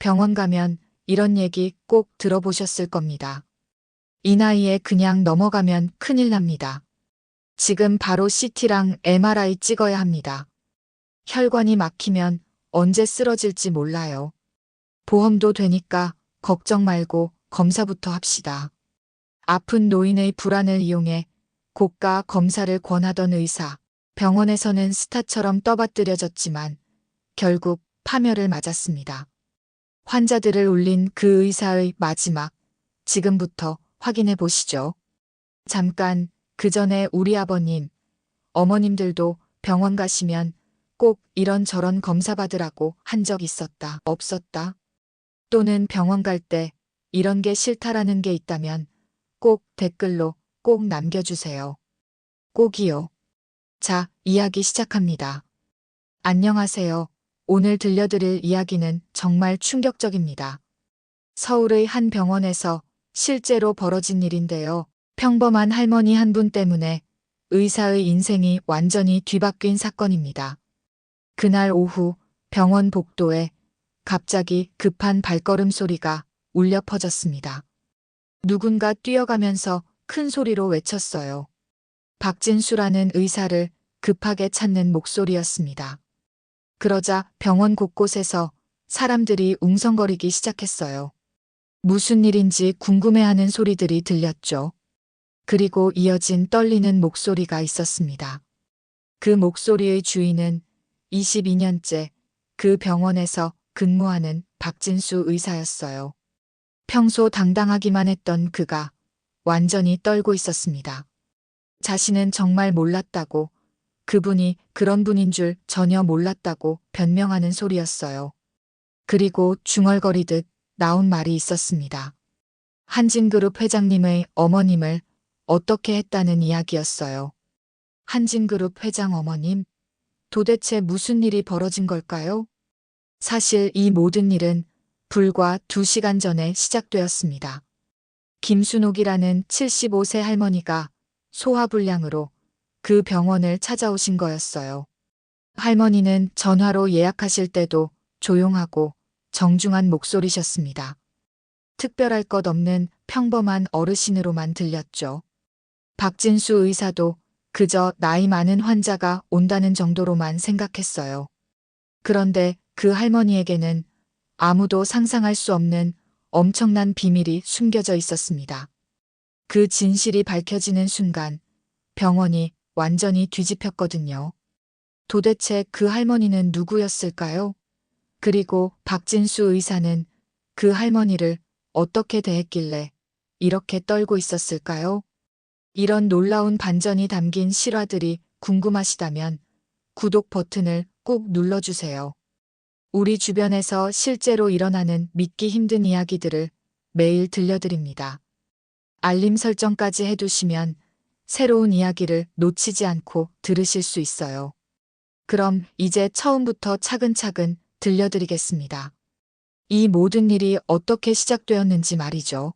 병원 가면 이런 얘기 꼭 들어보셨을 겁니다. 이 나이에 그냥 넘어가면 큰일 납니다. 지금 바로 CT랑 MRI 찍어야 합니다. 혈관이 막히면 언제 쓰러질지 몰라요. 보험도 되니까 걱정 말고 검사부터 합시다. 아픈 노인의 불안을 이용해 고가 검사를 권하던 의사. 병원에서는 스타처럼 떠받들여졌지만 결국 파멸을 맞았습니다. 환자들을 울린 그 의사의 마지막, 지금부터 확인해 보시죠. 잠깐, 그 전에 우리 아버님, 어머님들도 병원 가시면 꼭 이런저런 검사 받으라고 한 적 있었다, 없었다? 또는 병원 갈 때 이런 게 싫다라는 게 있다면 꼭 댓글로 꼭 남겨주세요. 꼭이요. 자, 이야기 시작합니다. 안녕하세요. 오늘 들려드릴 이야기는 정말 충격적입니다. 서울의 한 병원에서 실제로 벌어진 일인데요. 평범한 할머니 한 분 때문에 의사의 인생이 완전히 뒤바뀐 사건입니다. 그날 오후 병원 복도에 갑자기 급한 발걸음 소리가 울려 퍼졌습니다. 누군가 뛰어가면서 큰 소리로 외쳤어요. 박진수라는 의사를 급하게 찾는 목소리였습니다. 그러자 병원 곳곳에서 사람들이 웅성거리기 시작했어요. 무슨 일인지 궁금해하는 소리들이 들렸죠. 그리고 이어진 떨리는 목소리가 있었습니다. 그 목소리의 주인은 22년째 그 병원에서 근무하는 박진수 의사였어요. 평소 당당하기만 했던 그가 완전히 떨고 있었습니다. 자신은 정말 몰랐다고, 그분이 그런 분인 줄 전혀 몰랐다고 변명하는 소리였어요. 그리고 중얼거리듯 나온 말이 있었습니다. 한진그룹 회장님의 어머님을 어떻게 했다는 이야기였어요. 한진그룹 회장 어머님? 도대체 무슨 일이 벌어진 걸까요? 사실 이 모든 일은 불과 2시간 전에 시작되었습니다. 김순옥이라는 75세 할머니가 소화불량으로 그 병원을 찾아오신 거였어요. 할머니는 전화로 예약하실 때도 조용하고 정중한 목소리셨습니다. 특별할 것 없는 평범한 어르신으로만 들렸죠. 박진수 의사도 그저 나이 많은 환자가 온다는 정도로만 생각했어요. 그런데 그 할머니에게는 아무도 상상할 수 없는 엄청난 비밀이 숨겨져 있었습니다. 그 진실이 밝혀지는 순간 병원이 완전히 뒤집혔거든요. 도대체 그 할머니는 누구였을까요? 그리고 박진수 의사는 그 할머니를 어떻게 대했길래 이렇게 떨고 있었을까요? 이런 놀라운 반전이 담긴 실화들이 궁금하시다면 구독 버튼을 꼭 눌러주세요. 우리 주변에서 실제로 일어나는 믿기 힘든 이야기들을 매일 들려드립니다. 알림 설정까지 해두시면 새로운 이야기를 놓치지 않고 들으실 수 있어요. 그럼 이제 처음부터 차근차근 들려드리겠습니다. 이 모든 일이 어떻게 시작되었는지 말이죠.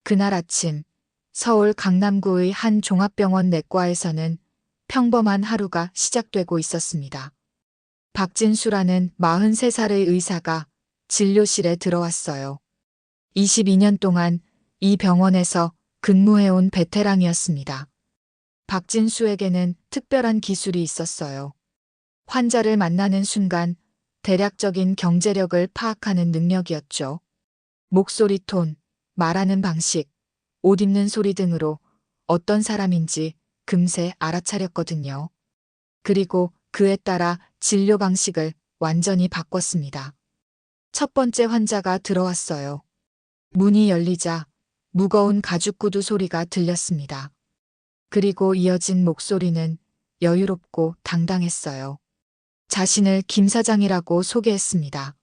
그날 아침 서울 강남구의 한 종합병원 내과에서는 평범한 하루가 시작되고 있었습니다. 박진수라는 43살의 의사가 진료실에 들어왔어요. 22년 동안 이 병원에서 근무해온 베테랑이었습니다. 박진수에게는 특별한 기술이 있었어요. 환자를 만나는 순간 대략적인 경제력을 파악하는 능력이었죠. 목소리 톤, 말하는 방식, 옷 입는 소리 등으로 어떤 사람인지 금세 알아차렸거든요. 그리고 그에 따라 진료 방식을 완전히 바꿨습니다. 첫 번째 환자가 들어왔어요. 문이 열리자 무거운 가죽 구두 소리가 들렸습니다. 그리고 이어진 목소리는 여유롭고 당당했어요. 자신을 김 사장이라고 소개했습니다.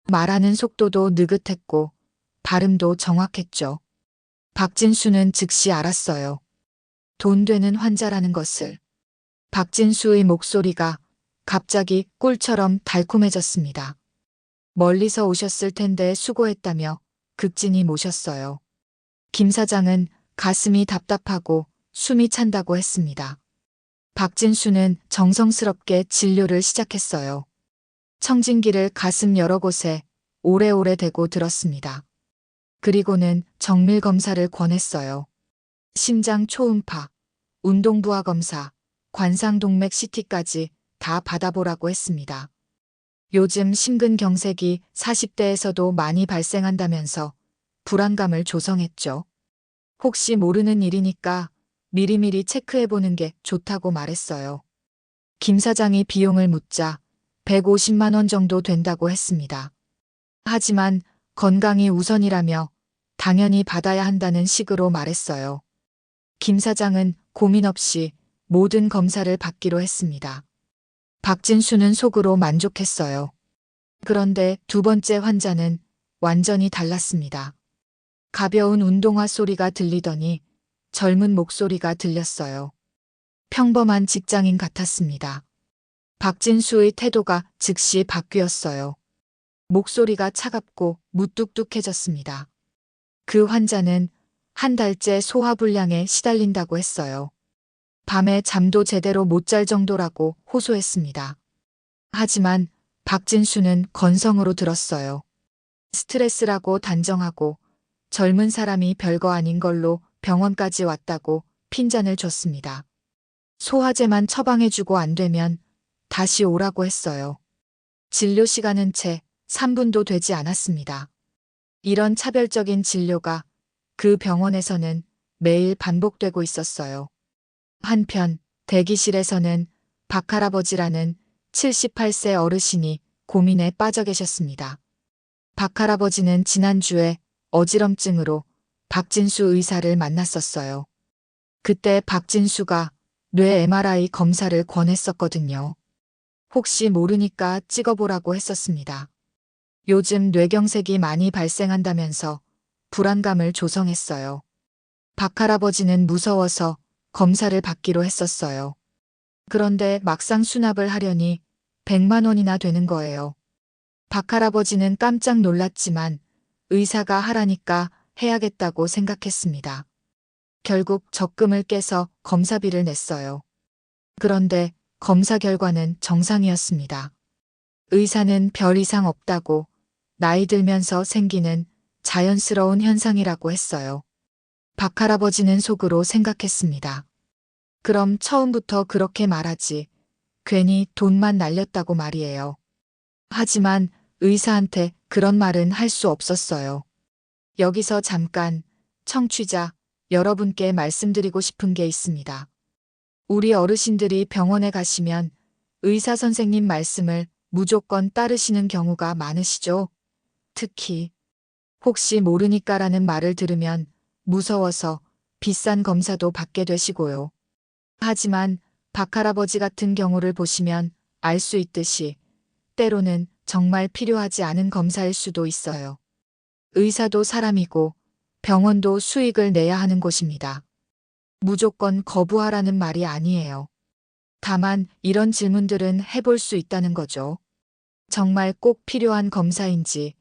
말하는 속도도 느긋했고 발음도 정확했죠. 박진수는 즉시 알았어요. 돈 되는 환자라는 것을. 박진수의 목소리가 갑자기 꿀처럼 달콤해졌습니다. 멀리서 오셨을 텐데 수고했다며 극진히 모셨어요. 김 사장은 가슴이 답답하고 숨이 찬다고 했습니다. 박진수는 정성스럽게 진료를 시작했어요. 청진기를 가슴 여러 곳에 오래오래 대고 들었습니다. 그리고는 정밀 검사를 권했어요. 심장 초음파, 운동부하 검사, 관상동맥 CT까지 다 받아보라고 했습니다. 요즘 심근경색이 40대에서도 많이 발생한다면서 불안감을 조성했죠. 혹시 모르는 일이니까 미리미리 체크해보는 게 좋다고 말했어요. 김 사장이 비용을 묻자 150만 원 정도 된다고 했습니다. 하지만 건강이 우선이라며 당연히 받아야 한다는 식으로 말했어요. 김 사장은 고민 없이 모든 검사를 받기로 했습니다. 박진수는 속으로 만족했어요. 그런데 두 번째 환자는 완전히 달랐습니다. 가벼운 운동화 소리가 들리더니 젊은 목소리가 들렸어요. 평범한 직장인 같았습니다. 박진수의 태도가 즉시 바뀌었어요. 목소리가 차갑고 무뚝뚝해졌습니다. 그 환자는 한 달째 소화불량에 시달린다고 했어요. 밤에 잠도 제대로 못 잘 정도라고 호소했습니다. 하지만 박진수는 건성으로 들었어요. 스트레스라고 단정하고 젊은 사람이 별거 아닌 걸로 병원까지 왔다고 핀잔을 줬습니다. 소화제만 처방해주고 안 되면 다시 오라고 했어요. 진료 시간은 채 3분도 되지 않았습니다. 이런 차별적인 진료가 그 병원에서는 매일 반복되고 있었어요. 한편 대기실에서는 박할아버지라는 78세 어르신이 고민에 빠져 계셨습니다. 박할아버지는 지난주에 어지럼증으로 박진수 의사를 만났었어요. 그때 박진수가 뇌 MRI 검사를 권했었거든요. 혹시 모르니까 찍어보라고 했었습니다. 요즘 뇌경색이 많이 발생한다면서 불안감을 조성했어요. 박할아버지는 무서워서 검사를 받기로 했었어요. 그런데 막상 수납을 하려니 100만 원이나 되는 거예요. 박할아버지는 깜짝 놀랐지만 의사가 하라니까 해야겠다고 생각했습니다. 결국 적금을 깨서 검사비를 냈어요. 그런데 검사 결과는 정상이었습니다. 의사는 별 이상 없다고 나이 들면서 생기는 자연스러운 현상이라고 했어요. 박할아버지는 속으로 생각했습니다. 그럼 처음부터 그렇게 말하지. 괜히 돈만 날렸다고 말이에요. 하지만 의사한테 그런 말은 할 수 없었어요. 여기서 잠깐 청취자 여러분께 말씀드리고 싶은 게 있습니다. 우리 어르신들이 병원에 가시면 의사 선생님 말씀을 무조건 따르시는 경우가 많으시죠? 특히 혹시 모르니까라는 말을 들으면 무서워서 비싼 검사도 받게 되시고요. 하지만 박할아버지 같은 경우를 보시면 알 수 있듯이 때로는 정말 필요하지 않은 검사일 수도 있어요. 의사도 사람이고 병원도 수익을 내야 하는 곳입니다. 무조건 거부하라는 말이 아니에요. 다만 이런 질문들은 해볼 수 있다는 거죠. 정말 꼭 필요한 검사인지,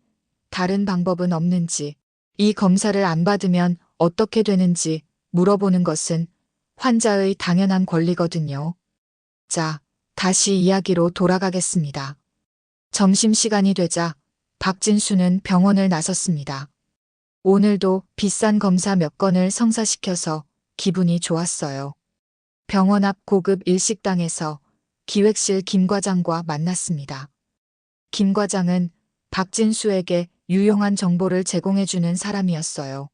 다른 방법은 없는지, 이 검사를 안 받으면 어떻게 되는지 물어보는 것은 환자의 당연한 권리거든요. 자, 다시 이야기로 돌아가겠습니다. 점심시간이 되자 박진수는 병원을 나섰습니다. 오늘도 비싼 검사 몇 건을 성사시켜서 기분이 좋았어요. 병원 앞 고급 일식당에서 기획실 김 과장과 만났습니다. 김 과장은 박진수에게 유용한 정보를 제공해주는 사람이었어요.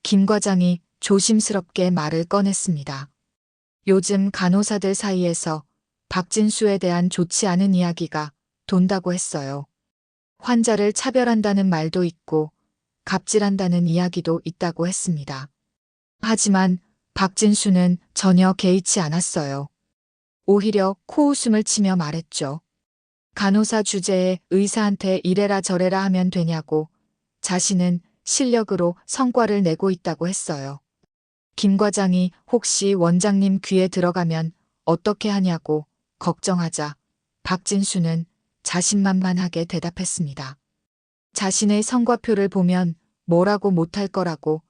김 과장이 조심스럽게 말을 꺼냈습니다. 요즘 간호사들 사이에서 박진수에 대한 좋지 않은 이야기가 돈다고 했어요. 환자를 차별한다는 말도 있고 갑질한다는 이야기도 있다고 했습니다. 하지만 박진수는 전혀 개의치 않았어요. 오히려 코웃음을 치며 말했죠. 간호사 주제에 의사한테 이래라 저래라 하면 되냐고 자신은 실력으로 성과를 내고 있다고 했어요. 김 과장이 혹시 원장님 귀에 들어가면 어떻게 하냐고 걱정하자 박진수는 자신만만하게 대답했습니다. 자신의 성과표를 보면 뭐라고 못할 거라고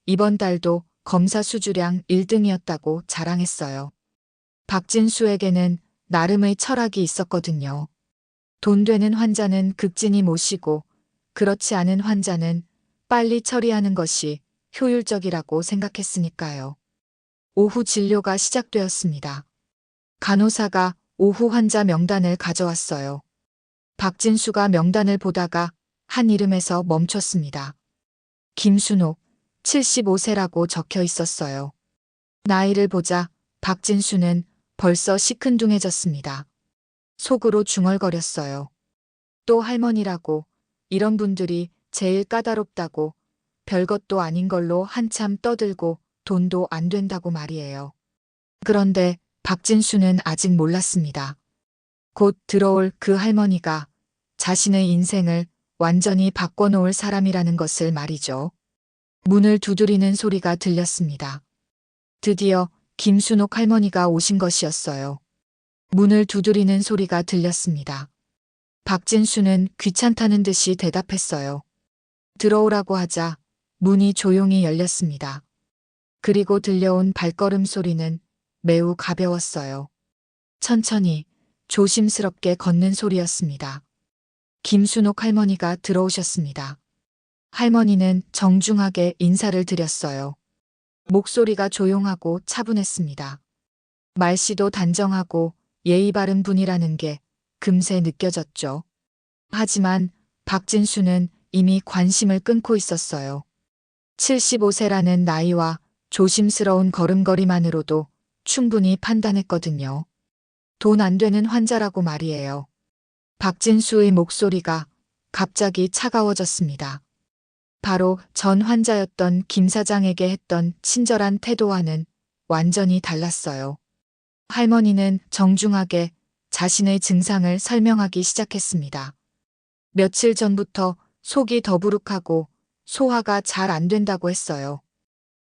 이번 달도 검사 수주량 1등이었다고 자랑했어요. 박진수에게는 나름의 철학이 있었거든요. 돈 되는 환자는 극진히 모시고 그렇지 않은 환자는 빨리 처리하는 것이 효율적이라고 생각했으니까요. 오후 진료가 시작되었습니다. 간호사가 오후 환자 명단을 가져왔어요. 박진수가 명단을 보다가 한 이름에서 멈췄습니다. 김순옥, 75세라고 적혀 있었어요. 나이를 보자 박진수는 벌써 시큰둥해졌습니다. 속으로 중얼거렸어요. 또 할머니라고, 이런 분들이 제일 까다롭다고, 별것도 아닌 걸로 한참 떠들고 돈도 안 된다고 말이에요. 그런데 박진수는 아직 몰랐습니다. 곧 들어올 그 할머니가 자신의 인생을 완전히 바꿔놓을 사람이라는 것을 말이죠. 문을 두드리는 소리가 들렸습니다. 드디어 김순옥 할머니가 오신 것이었어요. 문을 두드리는 소리가 들렸습니다. 박진수는 귀찮다는 듯이 대답했어요. 들어오라고 하자 문이 조용히 열렸습니다. 그리고 들려온 발걸음 소리는 매우 가벼웠어요. 천천히, 조심스럽게 걷는 소리였습니다. 김순옥 할머니가 들어오셨습니다. 할머니는 정중하게 인사를 드렸어요. 목소리가 조용하고 차분했습니다. 말씨도 단정하고 예의 바른 분이라는 게 금세 느껴졌죠. 하지만 박진수는 이미 관심을 끊고 있었어요. 75세라는 나이와 조심스러운 걸음걸이만으로도 충분히 판단했거든요. 돈 안 되는 환자라고 말이에요. 박진수의 목소리가 갑자기 차가워졌습니다. 바로 전 환자였던 김 사장에게 했던 친절한 태도와는 완전히 달랐어요. 할머니는 정중하게 자신의 증상을 설명하기 시작했습니다. 며칠 전부터 속이 더부룩하고 소화가 잘 안 된다고 했어요.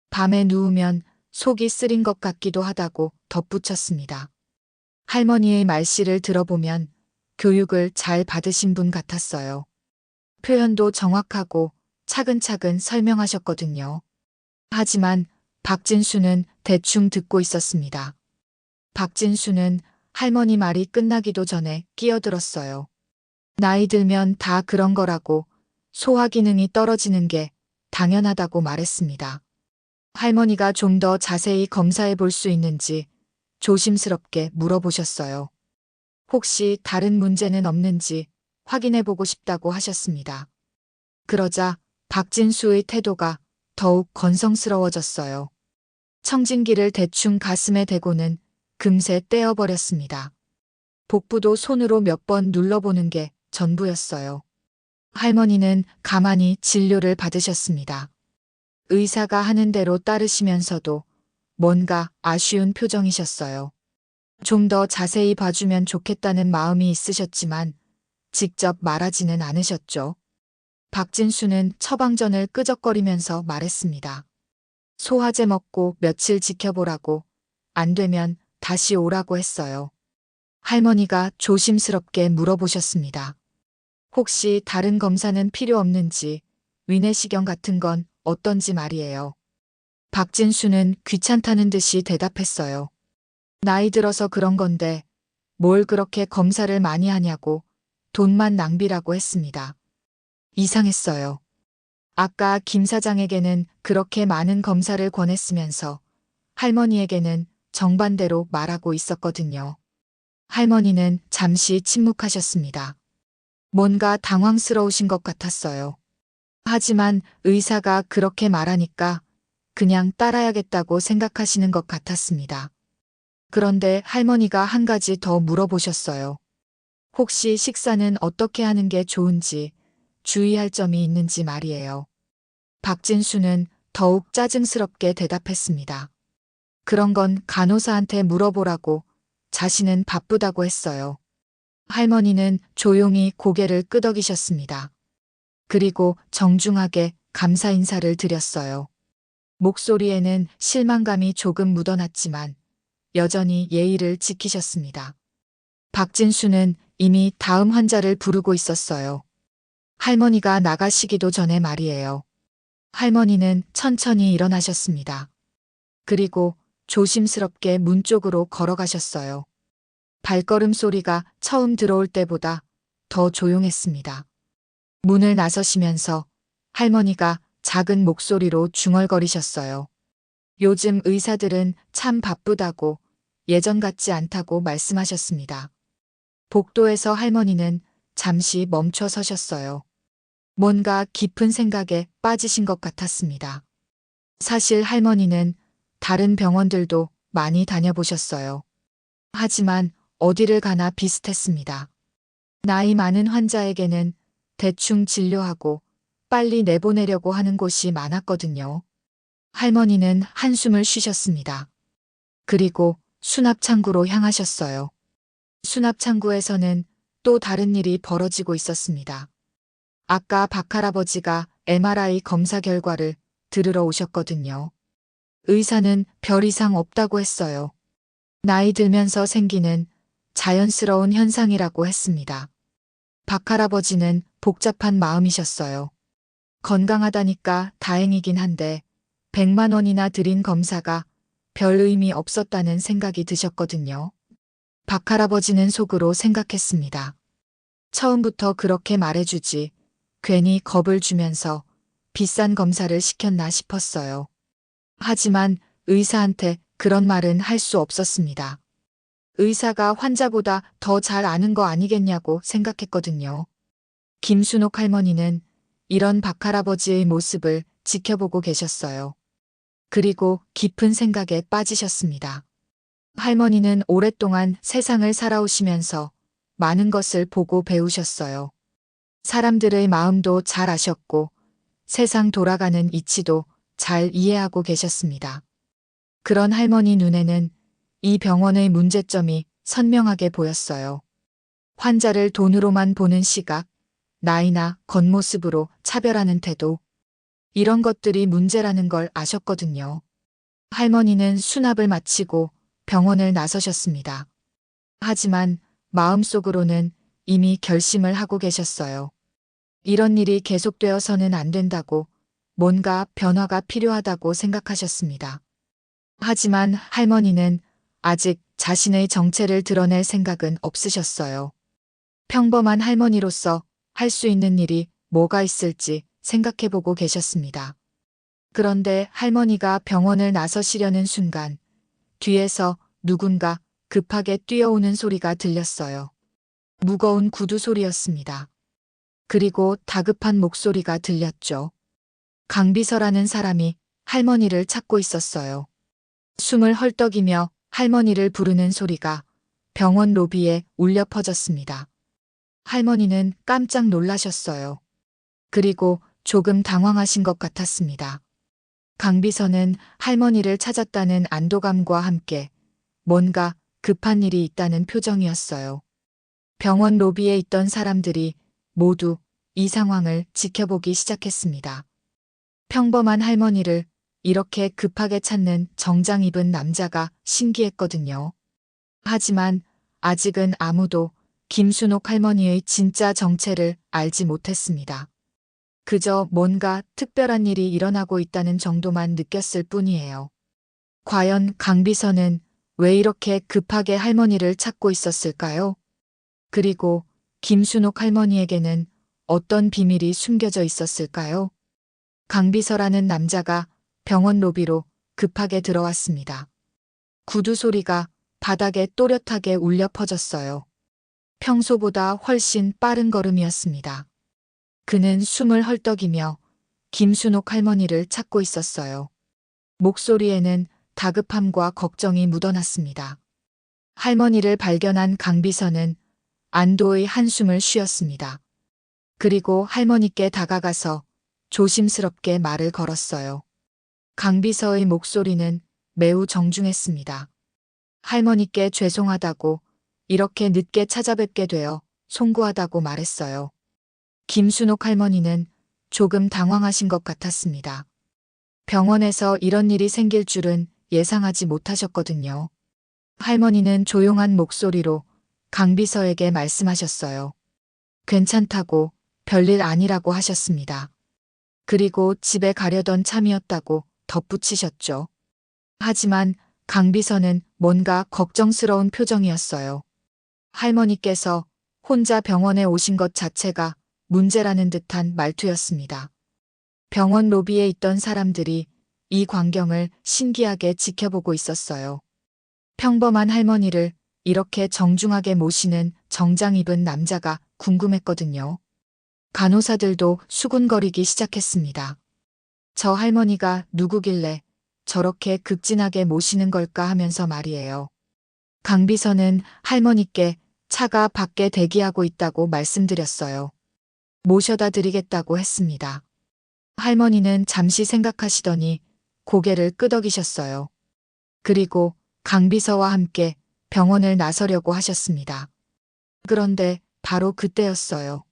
밤에 누우면 속이 쓰린 것 같기도 하다고 덧붙였습니다. 할머니의 말씨를 들어보면 교육을 잘 받으신 분 같았어요. 표현도 정확하고 차근차근 설명하셨거든요. 하지만 박진수는 대충 듣고 있었습니다. 박진수는 할머니 말이 끝나기도 전에 끼어들었어요. 나이 들면 다 그런 거라고, 소화 기능이 떨어지는 게 당연하다고 말했습니다. 할머니가 좀 더 자세히 검사해 볼 수 있는지 조심스럽게 물어보셨어요. 혹시 다른 문제는 없는지 확인해 보고 싶다고 하셨습니다. 그러자 박진수의 태도가 더욱 건성스러워졌어요. 청진기를 대충 가슴에 대고는 금세 떼어버렸습니다. 복부도 손으로 몇 번 눌러보는 게 전부였어요. 할머니는 가만히 진료를 받으셨습니다. 의사가 하는 대로 따르시면서도 뭔가 아쉬운 표정이셨어요. 좀 더 자세히 봐주면 좋겠다는 마음이 있으셨지만 직접 말하지는 않으셨죠. 박진수는 처방전을 끄적거리면서 말했습니다. 소화제 먹고 며칠 지켜보라고, 안 되면 다시 오라고 했어요. 할머니가 조심스럽게 물어보셨습니다. 혹시 다른 검사는 필요 없는지, 위내시경 같은 건 어떤지 말이에요. 박진수는 귀찮다는 듯이 대답했어요. 나이 들어서 그런 건데 뭘 그렇게 검사를 많이 하냐고, 돈만 낭비라고 했습니다. 이상했어요. 아까 김 사장에게는 그렇게 많은 검사를 권했으면서 할머니에게는 정반대로 말하고 있었거든요. 할머니는 잠시 침묵하셨습니다. 뭔가 당황스러우신 것 같았어요. 하지만 의사가 그렇게 말하니까 그냥 따라야겠다고 생각하시는 것 같았습니다. 그런데 할머니가 한 가지 더 물어보셨어요. 혹시 식사는 어떻게 하는 게 좋은지, 주의할 점이 있는지 말이에요. 박진수는 더욱 짜증스럽게 대답했습니다. 그런 건 간호사한테 물어보라고, 자신은 바쁘다고 했어요. 할머니는 조용히 고개를 끄덕이셨습니다. 그리고 정중하게 감사 인사를 드렸어요. 목소리에는 실망감이 조금 묻어났지만 여전히 예의를 지키셨습니다. 박진수는 이미 다음 환자를 부르고 있었어요. 할머니가 나가시기도 전에 말이에요. 할머니는 천천히 일어나셨습니다. 그리고 조심스럽게 문 쪽으로 걸어가셨어요. 발걸음 소리가 처음 들어올 때보다 더 조용했습니다. 문을 나서시면서 할머니가 작은 목소리로 중얼거리셨어요. 요즘 의사들은 참 바쁘다고, 예전 같지 않다고 말씀하셨습니다. 복도에서 할머니는 잠시 멈춰 서셨어요. 뭔가 깊은 생각에 빠지신 것 같았습니다. 사실 할머니는 다른 병원들도 많이 다녀보셨어요. 하지만 어디를 가나 비슷했습니다. 나이 많은 환자에게는 대충 진료하고 빨리 내보내려고 하는 곳이 많았거든요. 할머니는 한숨을 쉬셨습니다. 그리고 수납창구로 향하셨어요. 수납창구에서는 또 다른 일이 벌어지고 있었습니다. 아까 박 할아버지가 MRI 검사 결과를 들으러 오셨거든요. 의사는 별 이상 없다고 했어요. 나이 들면서 생기는 자연스러운 현상이라고 했습니다. 박 할아버지는 복잡한 마음이셨어요. 건강하다니까 다행이긴 한데 100만 원이나 들인 검사가 별 의미 없었다는 생각이 드셨거든요. 박 할아버지는 속으로 생각했습니다. 처음부터 그렇게 말해주지 괜히 겁을 주면서 비싼 검사를 시켰나 싶었어요. 하지만 의사한테 그런 말은 할 수 없었습니다. 의사가 환자보다 더 잘 아는 거 아니겠냐고 생각했거든요. 김순옥 할머니는 이런 박 할아버지의 모습을 지켜보고 계셨어요. 그리고 깊은 생각에 빠지셨습니다. 할머니는 오랫동안 세상을 살아오시면서 많은 것을 보고 배우셨어요. 사람들의 마음도 잘 아셨고 세상 돌아가는 이치도 잘 이해하고 계셨습니다. 그런 할머니 눈에는 이 병원의 문제점이 선명하게 보였어요. 환자를 돈으로만 보는 시각, 나이나 겉모습으로 차별하는 태도, 이런 것들이 문제라는 걸 아셨거든요. 할머니는 수납을 마치고 병원을 나서셨습니다. 하지만 마음속으로는 이미 결심을 하고 계셨어요. 이런 일이 계속되어서는 안 된다고, 뭔가 변화가 필요하다고 생각하셨습니다. 하지만 할머니는 아직 자신의 정체를 드러낼 생각은 없으셨어요. 평범한 할머니로서 할 수 있는 일이 뭐가 있을지 생각해보고 계셨습니다. 그런데 할머니가 병원을 나서시려는 순간 뒤에서 누군가 급하게 뛰어오는 소리가 들렸어요. 무거운 구두 소리였습니다. 그리고 다급한 목소리가 들렸죠. 강비서라는 사람이 할머니를 찾고 있었어요. 숨을 헐떡이며 할머니를 부르는 소리가 병원 로비에 울려 퍼졌습니다. 할머니는 깜짝 놀라셨어요. 그리고 조금 당황하신 것 같았습니다. 강비서는 할머니를 찾았다는 안도감과 함께 뭔가 급한 일이 있다는 표정이었어요. 병원 로비에 있던 사람들이 모두 이 상황을 지켜보기 시작했습니다. 평범한 할머니를 이렇게 급하게 찾는 정장 입은 남자가 신기했거든요. 하지만 아직은 아무도 김순옥 할머니의 진짜 정체를 알지 못했습니다. 그저 뭔가 특별한 일이 일어나고 있다는 정도만 느꼈을 뿐이에요. 과연 강비서는 왜 이렇게 급하게 할머니를 찾고 있었을까요? 그리고 김순옥 할머니에게는 어떤 비밀이 숨겨져 있었을까요? 강비서라는 남자가 병원 로비로 급하게 들어왔습니다. 구두 소리가 바닥에 또렷하게 울려 퍼졌어요. 평소보다 훨씬 빠른 걸음이었습니다. 그는 숨을 헐떡이며 김순옥 할머니를 찾고 있었어요. 목소리에는 다급함과 걱정이 묻어났습니다. 할머니를 발견한 강비서는 안도의 한숨을 쉬었습니다. 그리고 할머니께 다가가서 조심스럽게 말을 걸었어요. 강비서의 목소리는 매우 정중했습니다. 할머니께 죄송하다고, 이렇게 늦게 찾아뵙게 되어 송구하다고 말했어요. 김순옥 할머니는 조금 당황하신 것 같았습니다. 병원에서 이런 일이 생길 줄은 예상하지 못하셨거든요. 할머니는 조용한 목소리로 강비서에게 말씀하셨어요. 괜찮다고, 별일 아니라고 하셨습니다. 그리고 집에 가려던 참이었다고 덧붙이셨죠. 하지만 강비서는 뭔가 걱정스러운 표정이었어요. 할머니께서 혼자 병원에 오신 것 자체가 문제라는 듯한 말투였습니다. 병원 로비에 있던 사람들이 이 광경을 신기하게 지켜보고 있었어요. 평범한 할머니를 이렇게 정중하게 모시는 정장 입은 남자가 궁금했거든요. 간호사들도 수군거리기 시작했습니다. 저 할머니가 누구길래 저렇게 극진하게 모시는 걸까 하면서 말이에요. 강 비서는 할머니께 차가 밖에 대기하고 있다고 말씀드렸어요. 모셔다 드리겠다고 했습니다. 할머니는 잠시 생각하시더니 고개를 끄덕이셨어요. 그리고 강 비서와 함께 병원을 나서려고 하셨습니다. 그런데 바로 그때였어요.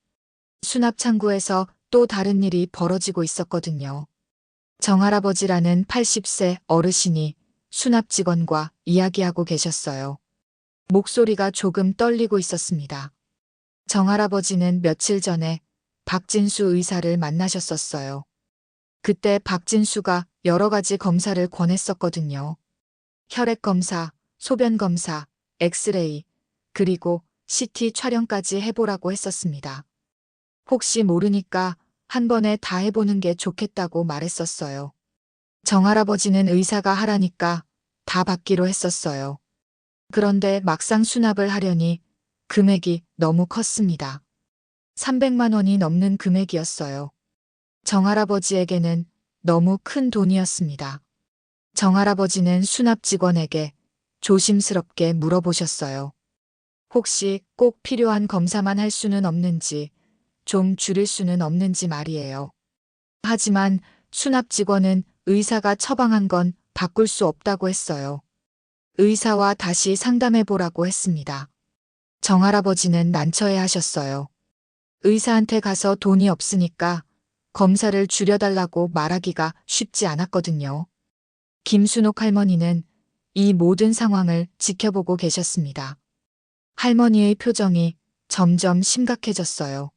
수납창구에서 또 다른 일이 벌어지고 있었거든요. 정할아버지라는 80세 어르신이 수납 직원과 이야기하고 계셨어요. 목소리가 조금 떨리고 있었습니다. 정할아버지는 며칠 전에 박진수 의사를 만나셨었어요. 그때 박진수가 여러 가지 검사를 권했었거든요. 혈액 검사, 소변 검사, 엑스레이, 그리고 CT 촬영까지 해보라고 했었습니다. 혹시 모르니까 한 번에 다 해보는 게 좋겠다고 말했었어요. 정할아버지는 의사가 하라니까 다 받기로 했었어요. 그런데 막상 수납을 하려니 금액이 너무 컸습니다. 300만 원이 넘는 금액이었어요. 정할아버지에게는 너무 큰 돈이었습니다. 정할아버지는 수납 직원에게 조심스럽게 물어보셨어요. 혹시 꼭 필요한 검사만 할 수는 없는지, 좀 줄일 수는 없는지 말이에요. 하지만 수납 직원은 의사가 처방한 건 바꿀 수 없다고 했어요. 의사와 다시 상담해 보라고 했습니다. 정할아버지는 난처해 하셨어요. 의사한테 가서 돈이 없으니까 검사를 줄여달라고 말하기가 쉽지 않았거든요. 김순옥 할머니는 이 모든 상황을 지켜보고 계셨습니다. 할머니의 표정이 점점 심각해졌어요.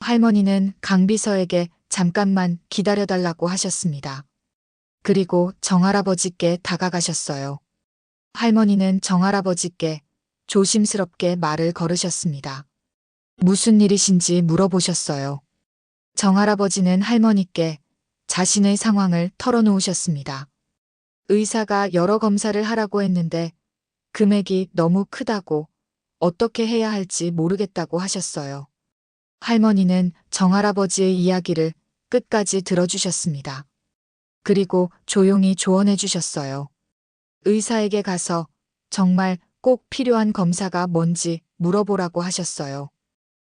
할머니는 강 비서에게 잠깐만 기다려달라고 하셨습니다. 그리고 정할아버지께 다가가셨어요. 할머니는 정할아버지께 조심스럽게 말을 걸으셨습니다. 무슨 일이신지 물어보셨어요. 정할아버지는 할머니께 자신의 상황을 털어놓으셨습니다. 의사가 여러 검사를 하라고 했는데 금액이 너무 크다고 어떻게 해야 할지 모르겠다고 하셨어요. 할머니는 정할아버지의 이야기를 끝까지 들어주셨습니다. 그리고 조용히 조언해 주셨어요. 의사에게 가서 정말 꼭 필요한 검사가 뭔지 물어보라고 하셨어요.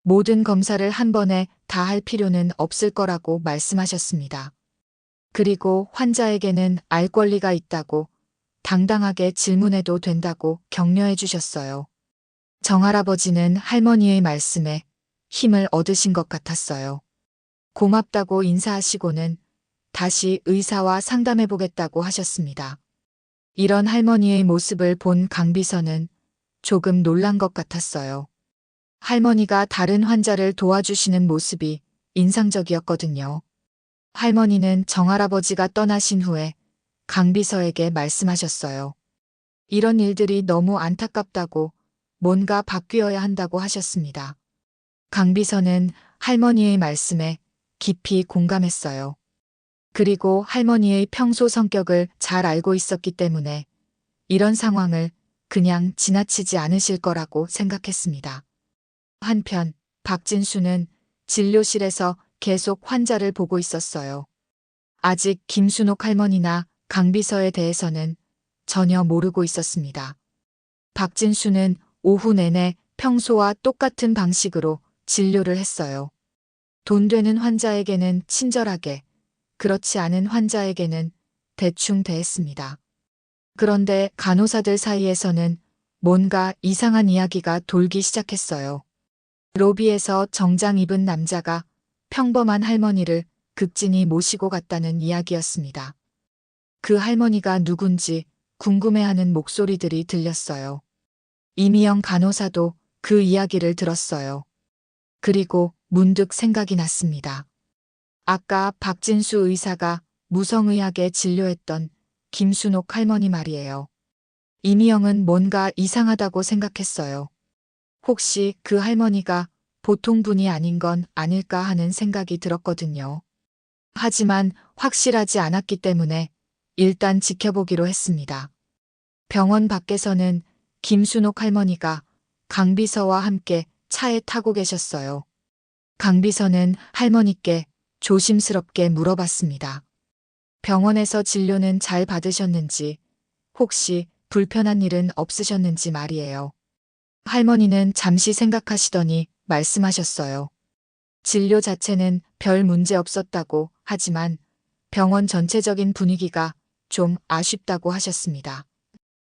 모든 검사를 한 번에 다 할 필요는 없을 거라고 말씀하셨습니다. 그리고 환자에게는 알 권리가 있다고 당당하게 질문해도 된다고 격려해 주셨어요. 정할아버지는 할머니의 말씀에 힘을 얻으신 것 같았어요. 고맙다고 인사하시고는 다시 의사와 상담해 보겠다고 하셨습니다. 이런 할머니의 모습을 본 강 비서는 조금 놀란 것 같았어요. 할머니가 다른 환자를 도와주시는 모습이 인상적이었거든요. 할머니는 정할아버지가 떠나신 후에 강 비서에게 말씀하셨어요. 이런 일들이 너무 안타깝다고 뭔가 바뀌어야 한다고 하셨습니다. 강 비서는 할머니의 말씀에 깊이 공감했어요. 그리고 할머니의 평소 성격을 잘 알고 있었기 때문에 이런 상황을 그냥 지나치지 않으실 거라고 생각했습니다. 한편 박진수는 진료실에서 계속 환자를 보고 있었어요. 아직 김순옥 할머니나 강 비서에 대해서는 전혀 모르고 있었습니다. 박진수는 오후 내내 평소와 똑같은 방식으로 진료를 했어요. 돈 되는 환자에게는 친절하게, 그렇지 않은 환자에게는 대충 대했습니다. 그런데 간호사들 사이에서는 뭔가 이상한 이야기가 돌기 시작했어요. 로비에서 정장 입은 남자가 평범한 할머니를 극진히 모시고 갔다는 이야기였습니다. 그 할머니가 누군지 궁금해하는 목소리들이 들렸어요. 이미영 간호사도 그 이야기를 들었어요. 그리고 문득 생각이 났습니다. 아까 박진수 의사가 무성의하게 진료했던 김순옥 할머니 말이에요. 이미영은 뭔가 이상하다고 생각했어요. 혹시 그 할머니가 보통 분이 아닌 건 아닐까 하는 생각이 들었거든요. 하지만 확실하지 않았기 때문에 일단 지켜보기로 했습니다. 병원 밖에서는 김순옥 할머니가 강비서와 함께 차에 타고 계셨어요. 강비서는 할머니께 조심스럽게 물어봤습니다. 병원에서 진료는 잘 받으셨는지, 혹시 불편한 일은 없으셨는지 말이에요. 할머니는 잠시 생각하시더니 말씀하셨어요. 진료 자체는 별 문제 없었다고 하지만 병원 전체적인 분위기가 좀 아쉽다고 하셨습니다.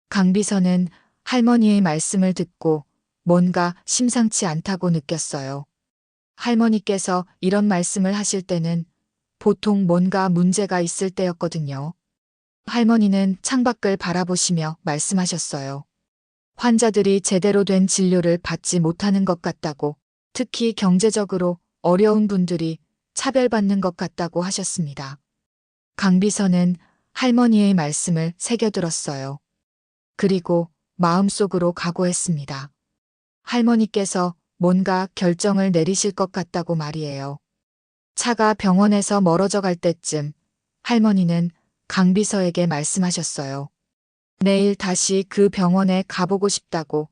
강비서는 할머니의 말씀을 듣고 뭔가 심상치 않다고 느꼈어요. 할머니께서 이런 말씀을 하실 때는 보통 뭔가 문제가 있을 때였거든요. 할머니는 창밖을 바라보시며 말씀하셨어요. 환자들이 제대로 된 진료를 받지 못하는 것 같다고, 특히 경제적으로 어려운 분들이 차별받는 것 같다고 하셨습니다. 강비서는 할머니의 말씀을 새겨들었어요. 그리고 마음속으로 각오했습니다. 할머니께서 뭔가 결정을 내리실 것 같다고 말이에요. 차가 병원에서 멀어져 갈 때쯤 할머니는 강비서에게 말씀하셨어요. 내일 다시 그 병원에 가보고 싶다고,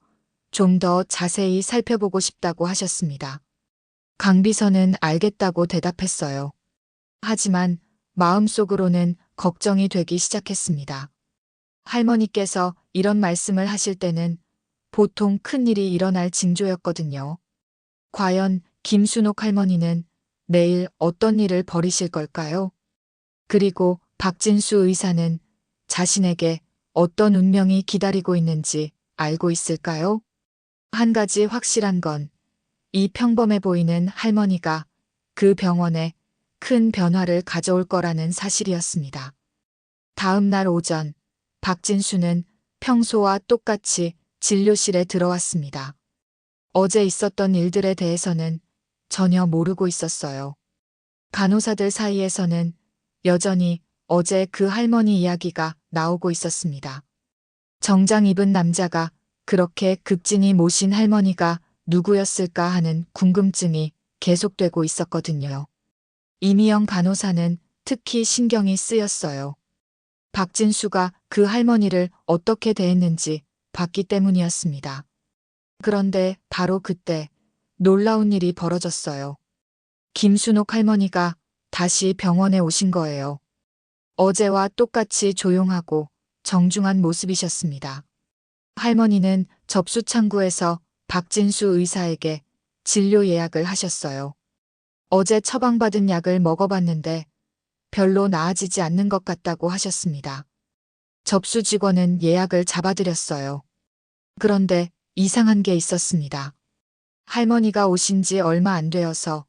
좀 더 자세히 살펴보고 싶다고 하셨습니다. 강비서는 알겠다고 대답했어요. 하지만 마음속으로는 걱정이 되기 시작했습니다. 할머니께서 이런 말씀을 하실 때는 보통 큰일이 일어날 징조였거든요. 과연 김순옥 할머니는 내일 어떤 일을 벌이실 걸까요? 그리고 박진수 의사는 자신에게 어떤 운명이 기다리고 있는지 알고 있을까요? 한 가지 확실한 건 이 평범해 보이는 할머니가 그 병원에 큰 변화를 가져올 거라는 사실이었습니다. 다음 날 오전, 박진수는 평소와 똑같이 진료실에 들어왔습니다. 어제 있었던 일들에 대해서는 전혀 모르고 있었어요. 간호사들 사이에서는 여전히 어제 그 할머니 이야기가 나오고 있었습니다. 정장 입은 남자가 그렇게 극진히 모신 할머니가 누구였을까 하는 궁금증이 계속되고 있었거든요. 이미영 간호사는 특히 신경이 쓰였어요. 박진수가 그 할머니를 어떻게 대했는지 봤기 때문이었습니다. 그런데 바로 그때 놀라운 일이 벌어졌어요. 김순옥 할머니가 다시 병원에 오신 거예요. 어제와 똑같이 조용하고 정중한 모습이셨습니다. 할머니는 접수 창구에서 박진수 의사에게 진료 예약을 하셨어요. 어제 처방받은 약을 먹어봤는데 별로 나아지지 않는 것 같다고 하셨습니다. 접수 직원은 예약을 잡아드렸어요. 그런데 이상한 게 있었습니다. 할머니가 오신 지 얼마 안 되어서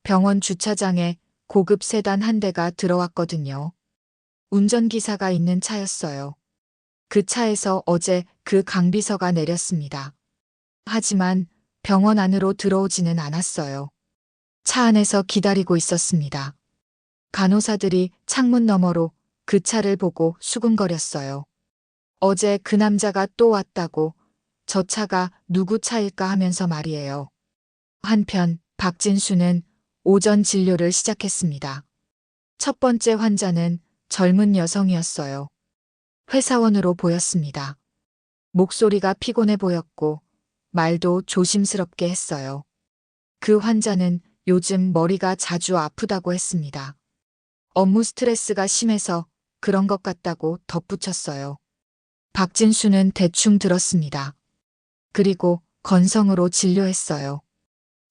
병원 주차장에 고급 세단 한 대가 들어왔거든요. 운전기사가 있는 차였어요. 그 차에서 어제 그 강비서가 내렸습니다. 하지만 병원 안으로 들어오지는 않았어요. 차 안에서 기다리고 있었습니다. 간호사들이 창문 너머로 그 차를 보고 수군거렸어요. 어제 그 남자가 또 왔다고, 저 차가 누구 차일까 하면서 말이에요. 한편 박진수는 오전 진료를 시작했습니다. 첫 번째 환자는 젊은 여성이었어요. 회사원으로 보였습니다. 목소리가 피곤해 보였고 말도 조심스럽게 했어요. 그 환자는 요즘 머리가 자주 아프다고 했습니다. 업무 스트레스가 심해서 그런 것 같다고 덧붙였어요. 박진수는 대충 들었습니다. 그리고 건성으로 진료했어요.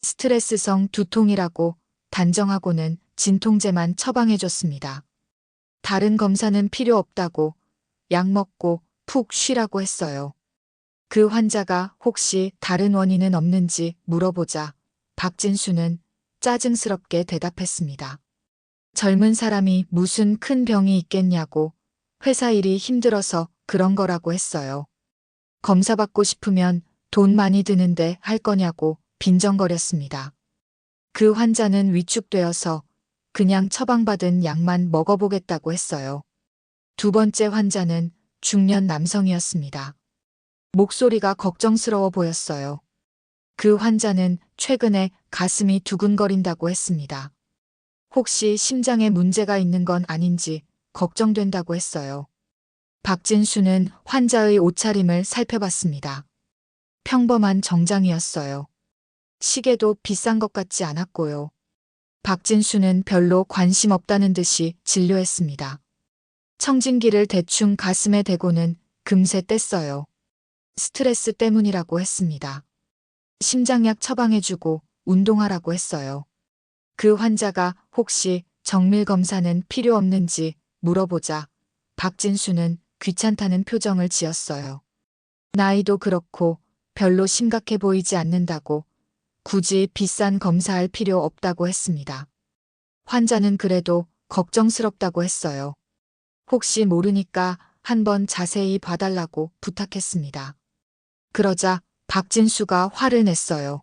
스트레스성 두통이라고 단정하고는 진통제만 처방해줬습니다. 다른 검사는 필요 없다고, 약 먹고 푹 쉬라고 했어요. 그 환자가 혹시 다른 원인은 없는지 물어보자 박진수는 짜증스럽게 대답했습니다. 젊은 사람이 무슨 큰 병이 있겠냐고, 회사 일이 힘들어서 그런 거라고 했어요. 검사 받고 싶으면 돈 많이 드는데 할 거냐고 빈정거렸습니다. 그 환자는 위축되어서 그냥 처방받은 약만 먹어보겠다고 했어요. 두 번째 환자는 중년 남성이었습니다. 목소리가 걱정스러워 보였어요. 그 환자는 최근에 가슴이 두근거린다고 했습니다. 혹시 심장에 문제가 있는 건 아닌지 걱정된다고 했어요. 박진수는 환자의 옷차림을 살펴봤습니다. 평범한 정장이었어요. 시계도 비싼 것 같지 않았고요. 박진수는 별로 관심 없다는 듯이 진료했습니다. 청진기를 대충 가슴에 대고는 금세 뗐어요. 스트레스 때문이라고 했습니다. 심장약 처방해주고 운동하라고 했어요. 그 환자가 혹시 정밀 검사는 필요 없는지 물어보자 박진수는 귀찮다는 표정을 지었어요. 나이도 그렇고 별로 심각해 보이지 않는다고 굳이 비싼 검사할 필요 없다고 했습니다. 환자는 그래도 걱정스럽다고 했어요. 혹시 모르니까 한번 자세히 봐달라고 부탁했습니다. 그러자 박진수가 화를 냈어요.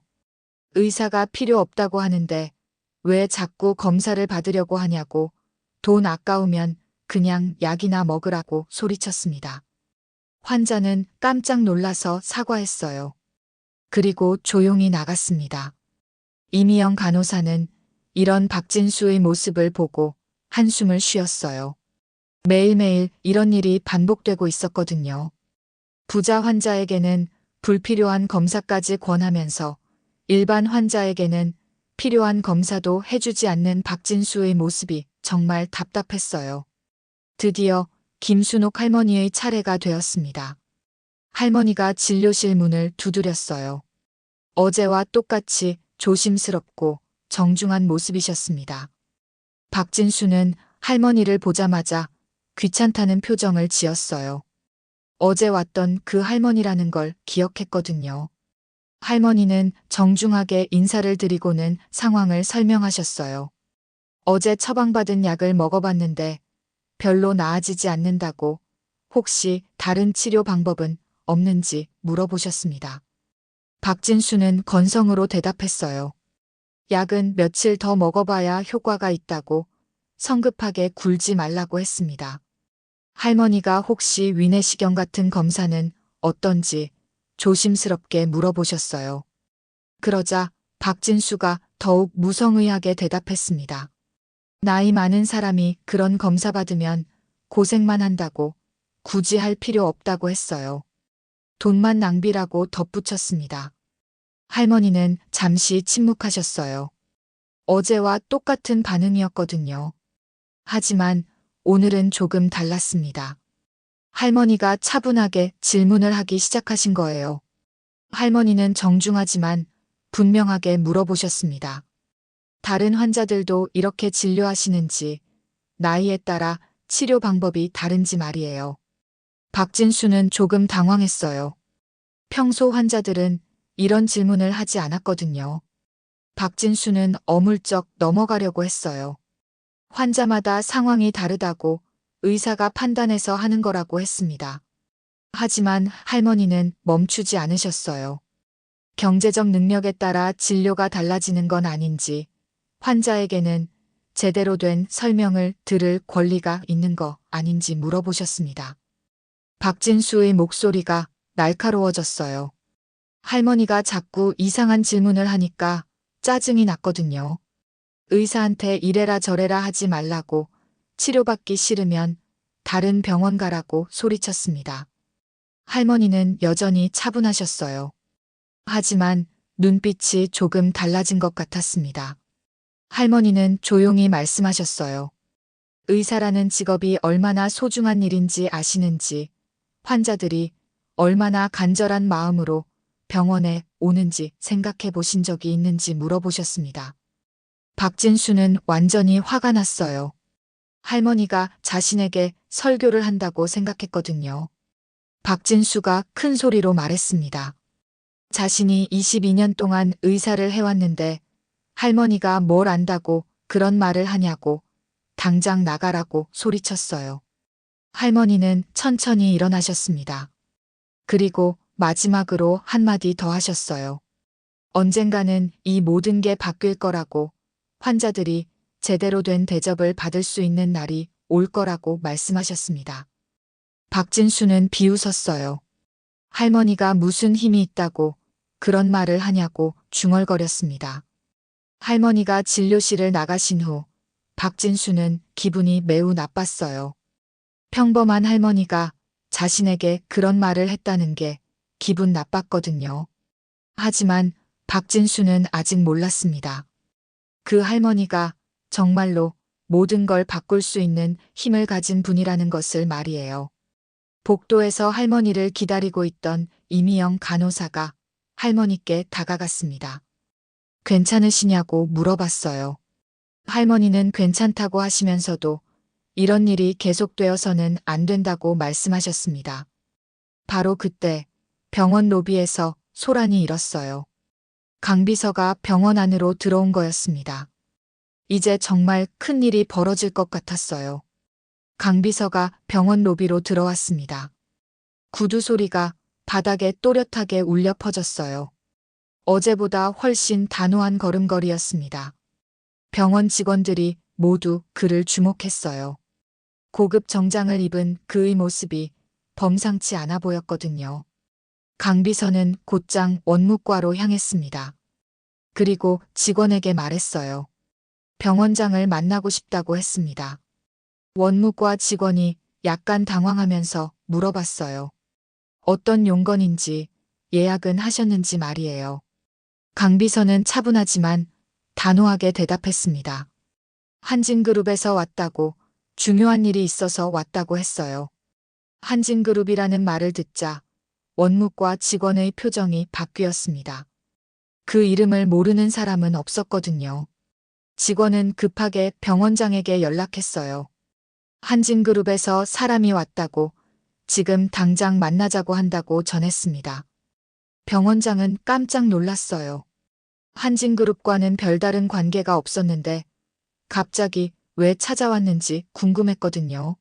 의사가 필요 없다고 하는데 왜 자꾸 검사를 받으려고 하냐고 돈 아까우면 그냥 약이나 먹으라고 소리쳤습니다. 환자는 깜짝 놀라서 사과했어요. 그리고 조용히 나갔습니다. 이미영 간호사는 이런 박진수의 모습을 보고 한숨을 쉬었어요. 매일매일 이런 일이 반복되고 있었거든요. 부자 환자에게는 불필요한 검사까지 권하면서 일반 환자에게는 필요한 검사도 해주지 않는 박진수의 모습이 정말 답답했어요. 드디어 김순옥 할머니의 차례가 되었습니다. 할머니가 진료실 문을 두드렸어요. 어제와 똑같이 조심스럽고 정중한 모습이셨습니다. 박진수는 할머니를 보자마자 귀찮다는 표정을 지었어요. 어제 왔던 그 할머니라는 걸 기억했거든요. 할머니는 정중하게 인사를 드리고는 상황을 설명하셨어요. 어제 처방받은 약을 먹어봤는데 별로 나아지지 않는다고 혹시 다른 치료 방법은 없는지 물어보셨습니다. 박진수는 건성으로 대답했어요. 약은 며칠 더 먹어봐야 효과가 있다고 성급하게 굴지 말라고 했습니다. 할머니가 혹시 위내시경 같은 검사는 어떤지 조심스럽게 물어보셨어요. 그러자 박진수가 더욱 무성의하게 대답했습니다. 나이 많은 사람이 그런 검사 받으면 고생만 한다고 굳이 할 필요 없다고 했어요. 돈만 낭비라고 덧붙였습니다. 할머니는 잠시 침묵하셨어요. 어제와 똑같은 반응이었거든요. 하지만 오늘은 조금 달랐습니다. 할머니가 차분하게 질문을 하기 시작하신 거예요. 할머니는 정중하지만 분명하게 물어보셨습니다. 다른 환자들도 이렇게 진료하시는지, 나이에 따라 치료 방법이 다른지 말이에요. 박진수는 조금 당황했어요. 평소 환자들은 이런 질문을 하지 않았거든요. 박진수는 어물쩍 넘어가려고 했어요. 환자마다 상황이 다르다고 의사가 판단해서 하는 거라고 했습니다. 하지만 할머니는 멈추지 않으셨어요. 경제적 능력에 따라 진료가 달라지는 건 아닌지, 환자에게는 제대로 된 설명을 들을 권리가 있는 거 아닌지 물어보셨습니다. 박진수의 목소리가 날카로워졌어요. 할머니가 자꾸 이상한 질문을 하니까 짜증이 났거든요. 의사한테 이래라 저래라 하지 말라고, 치료받기 싫으면 다른 병원 가라고 소리쳤습니다. 할머니는 여전히 차분하셨어요. 하지만 눈빛이 조금 달라진 것 같았습니다. 할머니는 조용히 말씀하셨어요. 의사라는 직업이 얼마나 소중한 일인지 아시는지, 환자들이 얼마나 간절한 마음으로 병원에 오는지 생각해 보신 적이 있는지 물어보셨습니다. 박진수는 완전히 화가 났어요. 할머니가 자신에게 설교를 한다고 생각했거든요. 박진수가 큰 소리로 말했습니다. 자신이 22년 동안 의사를 해왔는데 할머니가 뭘 안다고 그런 말을 하냐고 당장 나가라고 소리쳤어요. 할머니는 천천히 일어나셨습니다. 그리고 마지막으로 한마디 더 하셨어요. 언젠가는 이 모든 게 바뀔 거라고, 환자들이 제대로 된 대접을 받을 수 있는 날이 올 거라고 말씀하셨습니다. 박진수는 비웃었어요. 할머니가 무슨 힘이 있다고 그런 말을 하냐고 중얼거렸습니다. 할머니가 진료실을 나가신 후 박진수는 기분이 매우 나빴어요. 평범한 할머니가 자신에게 그런 말을 했다는 게 기분 나빴거든요. 하지만 박진수는 아직 몰랐습니다. 그 할머니가 정말로 모든 걸 바꿀 수 있는 힘을 가진 분이라는 것을 말이에요. 복도에서 할머니를 기다리고 있던 이미영 간호사가 할머니께 다가갔습니다. 괜찮으시냐고 물어봤어요. 할머니는 괜찮다고 하시면서도 이런 일이 계속되어서는 안 된다고 말씀하셨습니다. 바로 그때 병원 로비에서 소란이 일었어요. 강 비서가 병원 안으로 들어온 거였습니다. 이제 정말 큰 일이 벌어질 것 같았어요. 강 비서가 병원 로비로 들어왔습니다. 구두 소리가 바닥에 또렷하게 울려 퍼졌어요. 어제보다 훨씬 단호한 걸음걸이였습니다. 병원 직원들이 모두 그를 주목했어요. 고급 정장을 입은 그의 모습이 범상치 않아 보였거든요. 강 비서는 곧장 원무과로 향했습니다. 그리고 직원에게 말했어요. 병원장을 만나고 싶다고 했습니다. 원무과 직원이 약간 당황하면서 물어봤어요. 어떤 용건인지 예약은 하셨는지 말이에요. 강 비서는 차분하지만 단호하게 대답했습니다. 한진그룹에서 왔다고, 중요한 일이 있어서 왔다고 했어요. 한진그룹이라는 말을 듣자 원무과 직원의 표정이 바뀌었습니다. 그 이름을 모르는 사람은 없었거든요. 직원은 급하게 병원장에게 연락했어요. 한진그룹에서 사람이 왔다고, 지금 당장 만나자고 한다고 전했습니다. 병원장은 깜짝 놀랐어요. 한진그룹과는 별다른 관계가 없었는데 갑자기 왜 찾아왔는지 궁금했거든요.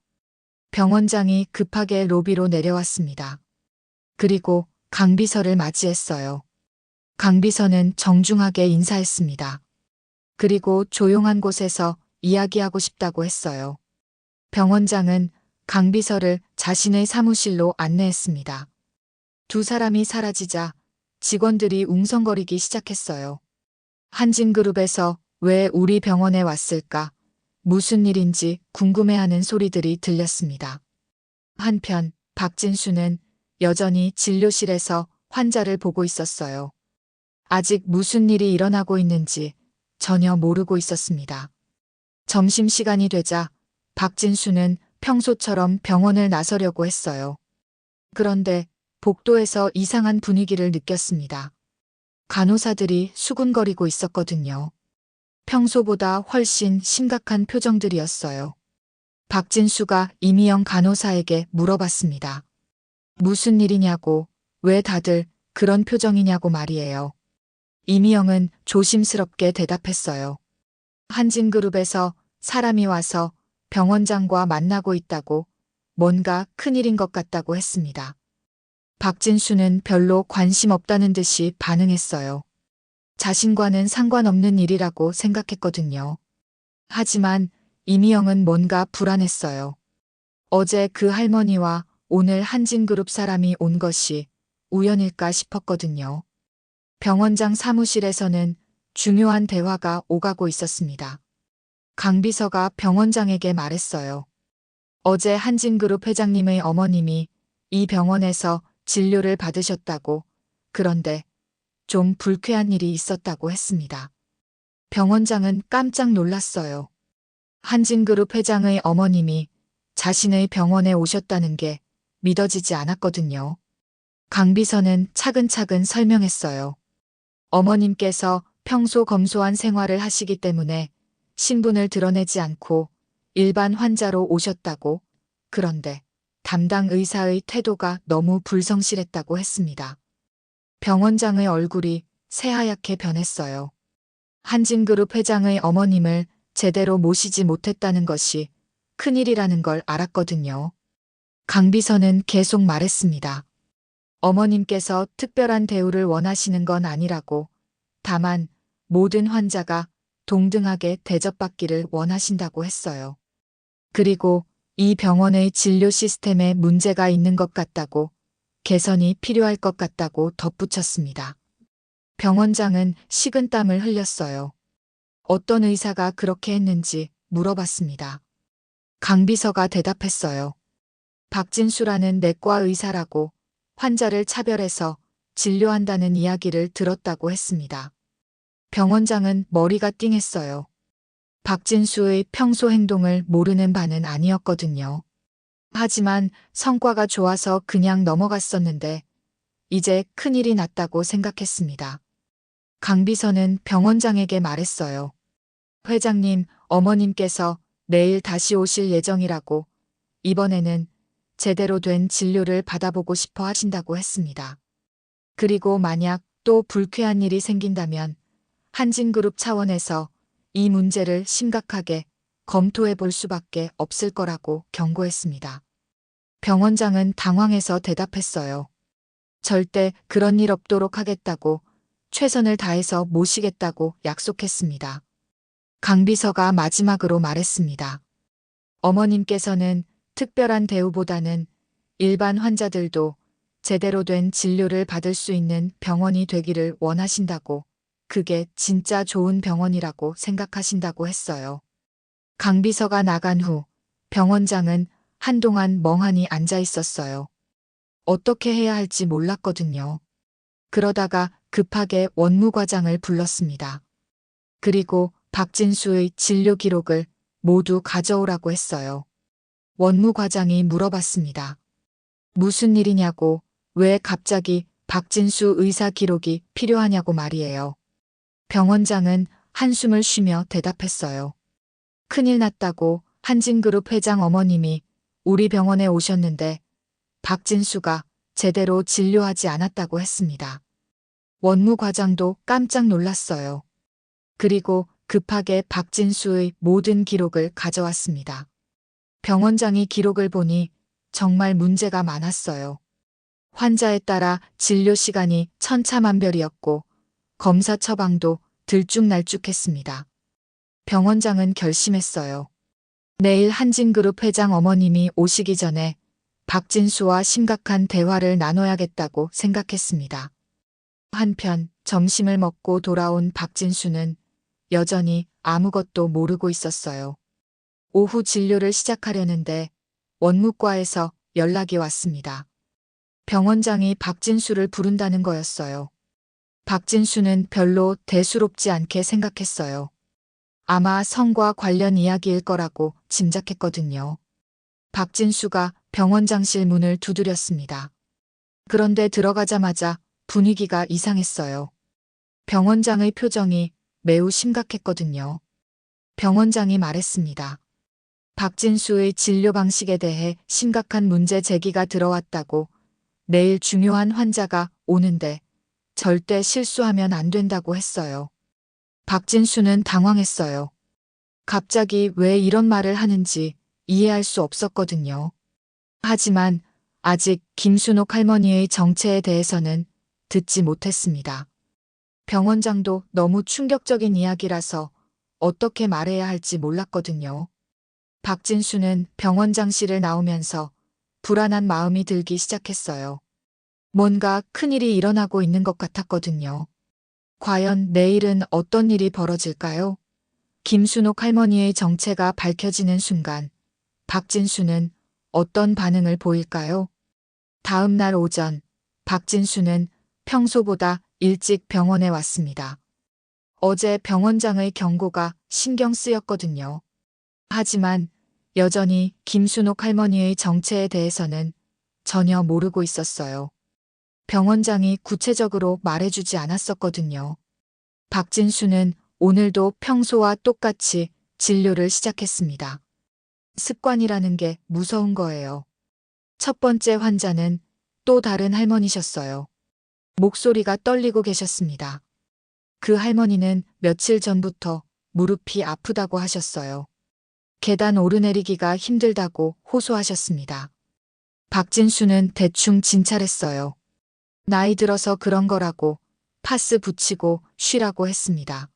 병원장이 급하게 로비로 내려왔습니다. 그리고 강 비서를 맞이했어요. 강 비서는 정중하게 인사했습니다. 그리고 조용한 곳에서 이야기하고 싶다고 했어요. 병원장은 강 비서를 자신의 사무실로 안내했습니다. 두 사람이 사라지자 직원들이 웅성거리기 시작했어요. 한진그룹에서 왜 우리 병원에 왔을까? 무슨 일인지 궁금해하는 소리들이 들렸습니다. 한편 박진수는 여전히 진료실에서 환자를 보고 있었어요. 아직 무슨 일이 일어나고 있는지 전혀 모르고 있었습니다. 점심시간이 되자 박진수는 평소처럼 병원을 나서려고 했어요. 그런데 복도에서 이상한 분위기를 느꼈습니다. 간호사들이 수군거리고 있었거든요. 평소보다 훨씬 심각한 표정들이었어요. 박진수가 이미영 간호사에게 물어봤습니다. 무슨 일이냐고, 왜 다들 그런 표정이냐고 말이에요. 이미영은 조심스럽게 대답했어요. 한진그룹에서 사람이 와서 병원장과 만나고 있다고, 뭔가 큰일인 것 같다고 했습니다. 박진수는 별로 관심 없다는 듯이 반응했어요. 자신과는 상관없는 일이라고 생각했거든요. 하지만 이미영은 뭔가 불안했어요. 어제 그 할머니와 오늘 한진그룹 사람이 온 것이 우연일까 싶었거든요. 병원장 사무실에서는 중요한 대화가 오가고 있었습니다. 강 비서가 병원장에게 말했어요. 어제 한진그룹 회장님의 어머님이 이 병원에서 진료를 받으셨다고, 그런데 좀 불쾌한 일이 있었다고 했습니다. 병원장은 깜짝 놀랐어요. 한진그룹 회장의 어머님이 자신의 병원에 오셨다는 게 믿어지지 않았거든요. 강 비서는 차근차근 설명했어요. 어머님께서 평소 검소한 생활을 하시기 때문에 신분을 드러내지 않고 일반 환자로 오셨다고, 그런데 담당 의사의 태도가 너무 불성실했다고 했습니다. 병원장의 얼굴이 새하얗게 변했어요. 한진그룹 회장의 어머님을 제대로 모시지 못했다는 것이 큰일이라는 걸 알았거든요. 강 비서는 계속 말했습니다. 어머님께서 특별한 대우를 원하시는 건 아니라고, 다만 모든 환자가 동등하게 대접받기를 원하신다고 했어요. 그리고 이 병원의 진료 시스템에 문제가 있는 것 같다고, 개선이 필요할 것 같다고 덧붙였습니다. 병원장은 식은땀을 흘렸어요. 어떤 의사가 그렇게 했는지 물어봤습니다. 강 비서가 대답했어요. 박진수라는 내과 의사라고 환자를 차별해서 진료한다는 이야기를 들었다고 했습니다. 병원장은 머리가 띵했어요. 박진수의 평소 행동을 모르는 바는 아니었거든요. 하지만 성과가 좋아서 그냥 넘어갔었는데 이제 큰일이 났다고 생각했습니다. 강 비서는 병원장에게 말했어요. 회장님, 어머님께서 내일 다시 오실 예정이라고 이번에는 제대로 된 진료를 받아보고 싶어 하신다고 했습니다. 그리고 만약 또 불쾌한 일이 생긴다면 한진그룹 차원에서 이 문제를 심각하게 검토해 볼 수밖에 없을 거라고 경고했습니다. 병원장은 당황해서 대답했어요. 절대 그런 일 없도록 하겠다고 최선을 다해서 모시겠다고 약속했습니다. 강 비서가 마지막으로 말했습니다. 어머님께서는 특별한 대우보다는 일반 환자들도 제대로 된 진료를 받을 수 있는 병원이 되기를 원하신다고, 그게 진짜 좋은 병원이라고 생각하신다고 했어요. 강 비서가 나간 후 병원장은 한동안 멍하니 앉아 있었어요. 어떻게 해야 할지 몰랐거든요. 그러다가 급하게 원무과장을 불렀습니다. 그리고 박진수의 진료 기록을 모두 가져오라고 했어요. 원무과장이 물어봤습니다. 무슨 일이냐고, 왜 갑자기 박진수 의사 기록이 필요하냐고 말이에요. 병원장은 한숨을 쉬며 대답했어요. 큰일 났다고 한진그룹 회장 어머님이 우리 병원에 오셨는데 박진수가 제대로 진료하지 않았다고 했습니다. 원무과장도 깜짝 놀랐어요. 그리고 급하게 박진수의 모든 기록을 가져왔습니다. 병원장이 기록을 보니 정말 문제가 많았어요. 환자에 따라 진료 시간이 천차만별이었고 검사 처방도 들쭉날쭉했습니다. 병원장은 결심했어요. 내일 한진그룹 회장 어머님이 오시기 전에 박진수와 심각한 대화를 나눠야겠다고 생각했습니다. 한편 점심을 먹고 돌아온 박진수는 여전히 아무것도 모르고 있었어요. 오후 진료를 시작하려는데 원무과에서 연락이 왔습니다. 병원장이 박진수를 부른다는 거였어요. 박진수는 별로 대수롭지 않게 생각했어요. 아마 성과 관련 이야기일 거라고 짐작했거든요. 박진수가 병원장실 문을 두드렸습니다. 그런데 들어가자마자 분위기가 이상했어요. 병원장의 표정이 매우 심각했거든요. 병원장이 말했습니다. 박진수의 진료 방식에 대해 심각한 문제 제기가 들어왔다고, 내일 중요한 환자가 오는데 절대 실수하면 안 된다고 했어요. 박진수는 당황했어요. 갑자기 왜 이런 말을 하는지 이해할 수 없었거든요. 하지만 아직 김순옥 할머니의 정체에 대해서는 듣지 못했습니다. 병원장도 너무 충격적인 이야기라서 어떻게 말해야 할지 몰랐거든요. 박진수는 병원장실을 나오면서 불안한 마음이 들기 시작했어요. 뭔가 큰일이 일어나고 있는 것 같았거든요. 과연 내일은 어떤 일이 벌어질까요? 김순옥 할머니의 정체가 밝혀지는 순간 박진수는 어떤 반응을 보일까요? 다음 날 오전, 박진수는 평소보다 일찍 병원에 왔습니다. 어제 병원장의 경고가 신경 쓰였거든요. 하지만 여전히 김순옥 할머니의 정체에 대해서는 전혀 모르고 있었어요. 병원장이 구체적으로 말해주지 않았었거든요. 박진수는 오늘도 평소와 똑같이 진료를 시작했습니다. 습관이라는 게 무서운 거예요. 첫 번째 환자는 또 다른 할머니셨어요. 목소리가 떨리고 계셨습니다. 그 할머니는 며칠 전부터 무릎이 아프다고 하셨어요. 계단 오르내리기가 힘들다고 호소하셨습니다. 박진수는 대충 진찰했어요. 나이 들어서 그런 거라고 파스 붙이고 쉬라고 했습니다.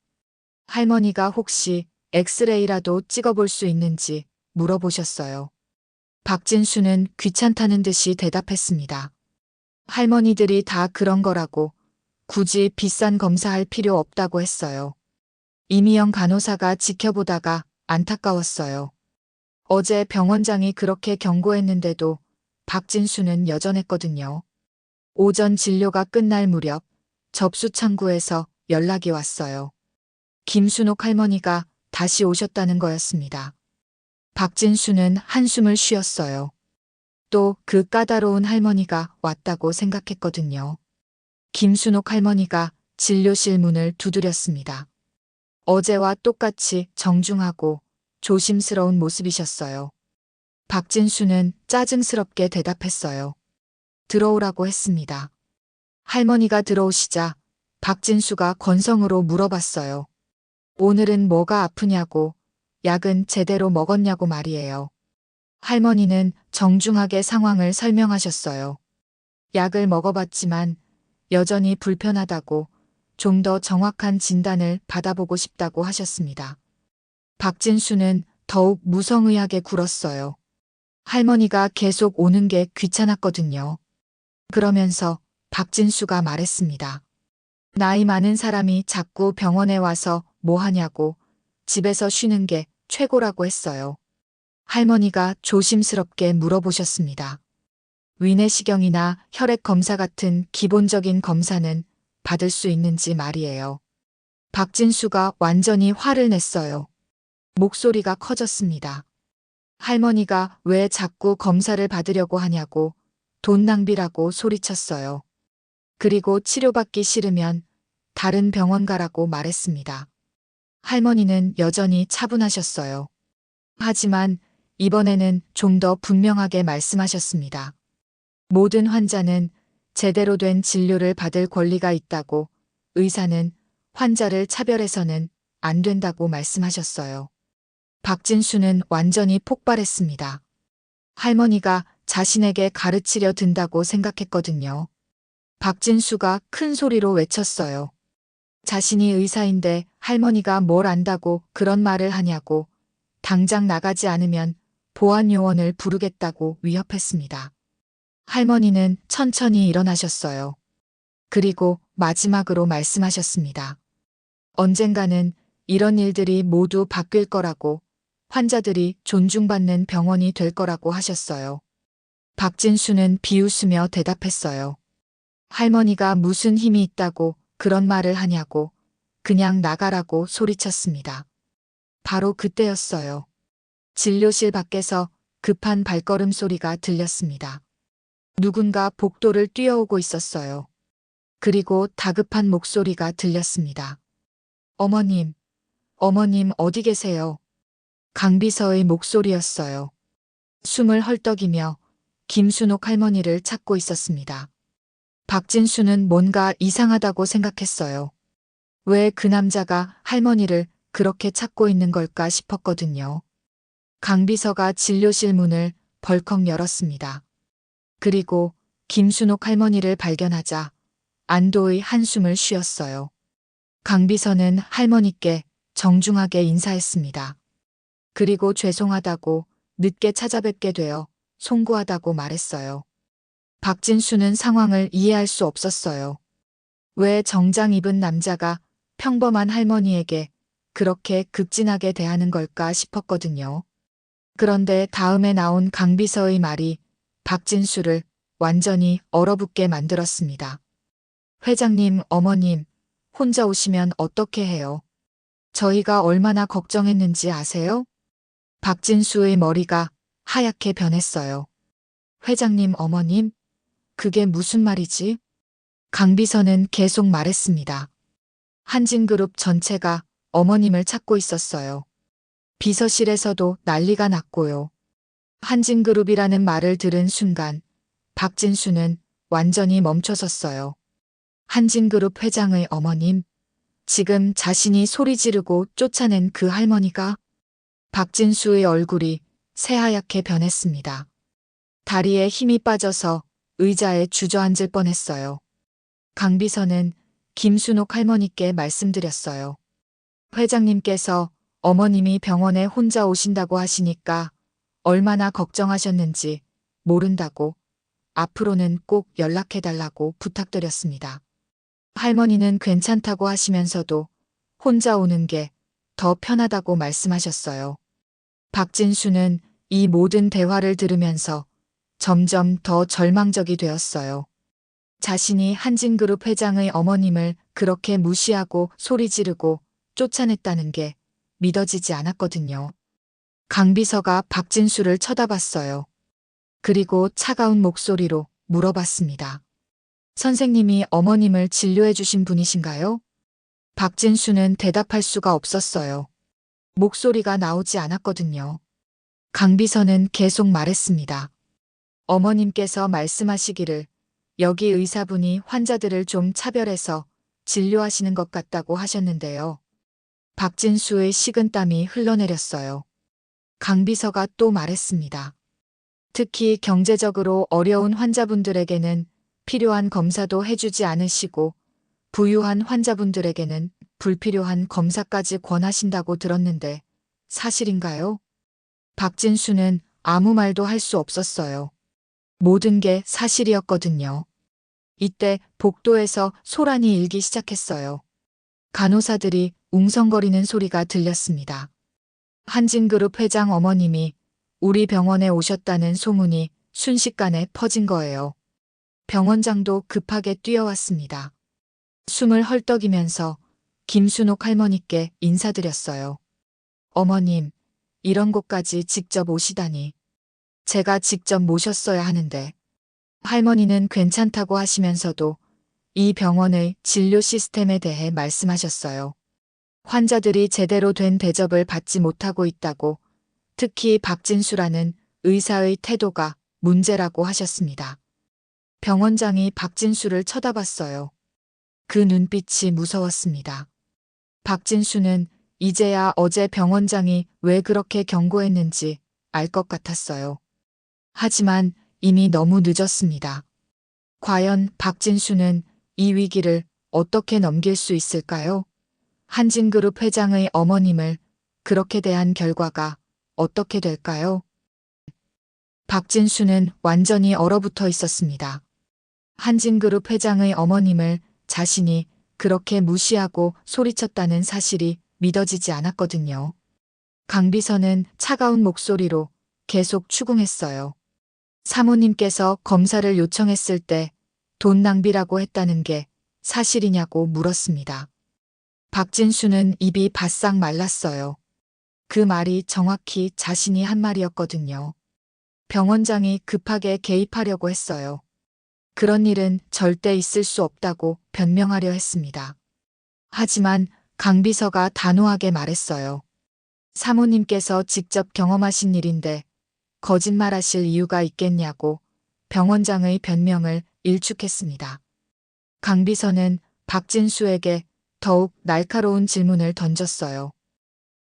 할머니가 혹시 엑스레이라도 찍어볼 수 있는지 물어보셨어요. 박진수는 귀찮다는 듯이 대답했습니다. 할머니들이 다 그런 거라고 굳이 비싼 검사할 필요 없다고 했어요. 이미영 간호사가 지켜보다가 안타까웠어요. 어제 병원장이 그렇게 경고했는데도 박진수는 여전했거든요. 오전 진료가 끝날 무렵 접수 창구에서 연락이 왔어요. 김순옥 할머니가 다시 오셨다는 거였습니다. 박진수는 한숨을 쉬었어요. 또 그 까다로운 할머니가 왔다고 생각했거든요. 김순옥 할머니가 진료실 문을 두드렸습니다. 어제와 똑같이 정중하고 조심스러운 모습이셨어요. 박진수는 짜증스럽게 대답했어요. 들어오라고 했습니다. 할머니가 들어오시자 박진수가 건성으로 물어봤어요. 오늘은 뭐가 아프냐고, 약은 제대로 먹었냐고 말이에요. 할머니는 정중하게 상황을 설명하셨어요. 약을 먹어봤지만 여전히 불편하다고, 좀 더 정확한 진단을 받아보고 싶다고 하셨습니다. 박진수는 더욱 무성의하게 굴었어요. 할머니가 계속 오는 게 귀찮았거든요. 그러면서 박진수가 말했습니다. 나이 많은 사람이 자꾸 병원에 와서 뭐 하냐고, 집에서 쉬는 게 최고라고 했어요. 할머니가 조심스럽게 물어보셨습니다. 위내시경이나 혈액 검사 같은 기본적인 검사는 받을 수 있는지 말이에요. 박진수가 완전히 화를 냈어요. 목소리가 커졌습니다. 할머니가 왜 자꾸 검사를 받으려고 하냐고, 돈 낭비라고 소리쳤어요. 그리고 치료받기 싫으면 다른 병원 가라고 말했습니다. 할머니는 여전히 차분하셨어요. 하지만 이번에는 좀 더 분명하게 말씀하셨습니다. 모든 환자는 제대로 된 진료를 받을 권리가 있다고, 의사는 환자를 차별해서는 안 된다고 말씀하셨어요. 박진수는 완전히 폭발했습니다. 할머니가 자신에게 가르치려 든다고 생각했거든요. 박진수가 큰 소리로 외쳤어요. 자신이 의사인데 할머니가 뭘 안다고 그런 말을 하냐고, 당장 나가지 않으면 보안요원을 부르겠다고 위협했습니다. 할머니는 천천히 일어나셨어요. 그리고 마지막으로 말씀하셨습니다. 언젠가는 이런 일들이 모두 바뀔 거라고, 환자들이 존중받는 병원이 될 거라고 하셨어요. 박진수는 비웃으며 대답했어요. 할머니가 무슨 힘이 있다고 그런 말을 하냐고, 그냥 나가라고 소리쳤습니다. 바로 그때였어요. 진료실 밖에서 급한 발걸음 소리가 들렸습니다. 누군가 복도를 뛰어오고 있었어요. 그리고 다급한 목소리가 들렸습니다. 어머님, 어머님 어디 계세요? 강비서의 목소리였어요. 숨을 헐떡이며 김순옥 할머니를 찾고 있었습니다. 박진수는 뭔가 이상하다고 생각했어요. 왜 그 남자가 할머니를 그렇게 찾고 있는 걸까 싶었거든요. 강비서가 진료실 문을 벌컥 열었습니다. 그리고 김순옥 할머니를 발견하자 안도의 한숨을 쉬었어요. 강비서는 할머니께 정중하게 인사했습니다. 그리고 죄송하다고, 늦게 찾아뵙게 되어 송구하다고 말했어요. 박진수는 상황을 이해할 수 없었어요. 왜 정장 입은 남자가 평범한 할머니에게 그렇게 극진하게 대하는 걸까 싶었거든요. 그런데 다음에 나온 강비서의 말이 박진수를 완전히 얼어붙게 만들었습니다. 회장님, 어머님, 혼자 오시면 어떻게 해요? 저희가 얼마나 걱정했는지 아세요? 박진수의 머리가 하얗게 변했어요. 회장님, 어머님, 그게 무슨 말이지? 강비서는 계속 말했습니다. 한진그룹 전체가 어머님을 찾고 있었어요. 비서실에서도 난리가 났고요. 한진그룹이라는 말을 들은 순간 박진수는 완전히 멈춰섰어요. 한진그룹 회장의 어머님, 지금 자신이 소리 지르고 쫓아낸 그 할머니가? 박진수의 얼굴이 새하얗게 변했습니다. 다리에 힘이 빠져서 의자에 주저앉을 뻔했어요. 강비서는 김순옥 할머니께 말씀드렸어요. 회장님께서 어머님이 병원에 혼자 오신다고 하시니까 얼마나 걱정하셨는지 모른다고, 앞으로는 꼭 연락해달라고 부탁드렸습니다. 할머니는 괜찮다고 하시면서도 혼자 오는 게 더 편하다고 말씀하셨어요. 박진수는 이 모든 대화를 들으면서 점점 더 절망적이 되었어요. 자신이 한진그룹 회장의 어머님을 그렇게 무시하고 소리 지르고 쫓아냈다는 게 믿어지지 않았거든요. 강비서가 박진수를 쳐다봤어요. 그리고 차가운 목소리로 물어봤습니다. 선생님이 어머님을 진료해 주신 분이신가요? 박진수는 대답할 수가 없었어요. 목소리가 나오지 않았거든요. 강비서는 계속 말했습니다. 어머님께서 말씀하시기를 여기 의사분이 환자들을 좀 차별해서 진료하시는 것 같다고 하셨는데요. 박진수의 식은땀이 흘러내렸어요. 강비서가 또 말했습니다. 특히 경제적으로 어려운 환자분들에게는 필요한 검사도 해주지 않으시고 부유한 환자분들에게는 불필요한 검사까지 권하신다고 들었는데 사실인가요? 박진수는 아무 말도 할 수 없었어요. 모든 게 사실이었거든요. 이때 복도에서 소란이 일기 시작했어요. 간호사들이 웅성거리는 소리가 들렸습니다. 한진그룹 회장 어머님이 우리 병원에 오셨다는 소문이 순식간에 퍼진 거예요. 병원장도 급하게 뛰어왔습니다. 숨을 헐떡이면서 김순옥 할머니께 인사드렸어요. 어머님, 이런 곳까지 직접 오시다니. 제가 직접 모셨어야 하는데. 할머니는 괜찮다고 하시면서도 이 병원의 진료 시스템에 대해 말씀하셨어요. 환자들이 제대로 된 대접을 받지 못하고 있다고, 특히 박진수라는 의사의 태도가 문제라고 하셨습니다. 병원장이 박진수를 쳐다봤어요. 그 눈빛이 무서웠습니다. 박진수는 이제야 어제 병원장이 왜 그렇게 경고했는지 알 것 같았어요. 하지만 이미 너무 늦었습니다. 과연 박진수는 이 위기를 어떻게 넘길 수 있을까요? 한진그룹 회장의 어머님을 그렇게 대한 결과가 어떻게 될까요? 박진수는 완전히 얼어붙어 있었습니다. 한진그룹 회장의 어머님을 자신이 그렇게 무시하고 소리쳤다는 사실이 믿어지지 않았거든요. 강비서는 차가운 목소리로 계속 추궁했어요. 사모님께서 검사를 요청했을 때 돈 낭비라고 했다는 게 사실이냐고 물었습니다. 박진수는 입이 바싹 말랐어요. 그 말이 정확히 자신이 한 말이었거든요. 병원장이 급하게 개입하려고 했어요. 그런 일은 절대 있을 수 없다고 변명하려 했습니다. 하지만 강비서가 단호하게 말했어요. 사모님께서 직접 경험하신 일인데 거짓말하실 이유가 있겠냐고 병원장의 변명을 일축했습니다. 강비서는 박진수에게 더욱 날카로운 질문을 던졌어요.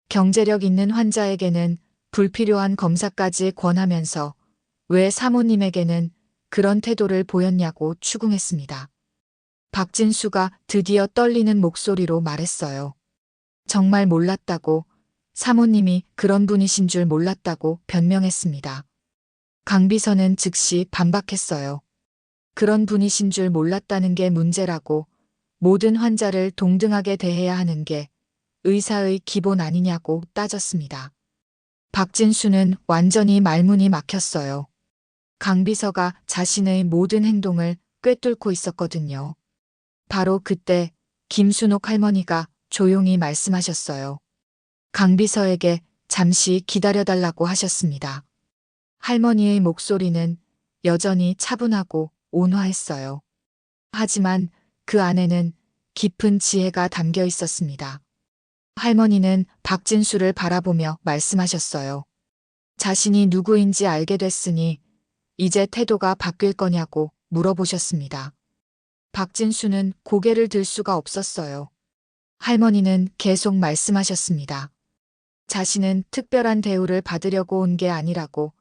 경제력 있는 환자에게는 불필요한 검사까지 권하면서 왜 사모님에게는 그런 태도를 보였냐고 추궁했습니다. 박진수가 드디어 떨리는 목소리로 말했어요. 정말 몰랐다고, 사모님이 그런 분이신 줄 몰랐다고 변명했습니다. 강비서는 즉시 반박했어요. 그런 분이신 줄 몰랐다는 게 문제라고, 모든 환자를 동등하게 대해야 하는 게 의사의 기본 아니냐고 따졌습니다. 박진수는 완전히 말문이 막혔어요. 강비서가 자신의 모든 행동을 꿰뚫고 있었거든요. 바로 그때 김순옥 할머니가 조용히 말씀하셨어요. 강비서에게 잠시 기다려달라고 하셨습니다. 할머니의 목소리는 여전히 차분하고 온화했어요. 하지만 그 안에는 깊은 지혜가 담겨 있었습니다. 할머니는 박진수를 바라보며 말씀하셨어요. 자신이 누구인지 알게 됐으니 이제 태도가 바뀔 거냐고 물어보셨습니다. 박진수는 고개를 들 수가 없었어요. 할머니는 계속 말씀하셨습니다. 자신은 특별한 대우를 받으려고 온 게 아니라고,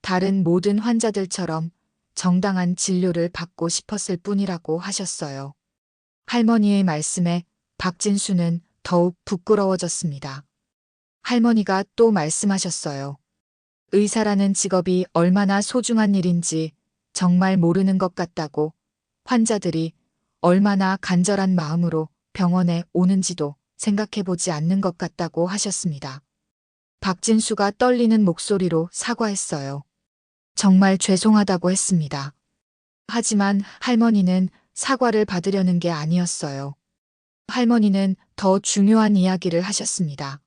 다른 모든 환자들처럼 정당한 진료를 받고 싶었을 뿐이라고 하셨어요. 할머니의 말씀에 박진수는 더욱 부끄러워졌습니다. 할머니가 또 말씀하셨어요. 의사라는 직업이 얼마나 소중한 일인지 정말 모르는 것 같다고, 환자들이 얼마나 간절한 마음으로 병원에 오는지도 생각해보지 않는 것 같다고 하셨습니다. 박진수가 떨리는 목소리로 사과했어요. 정말 죄송하다고 했습니다. 하지만 할머니는 사과를 받으려는 게 아니었어요. 할머니는 더 중요한 이야기를 하셨습니다.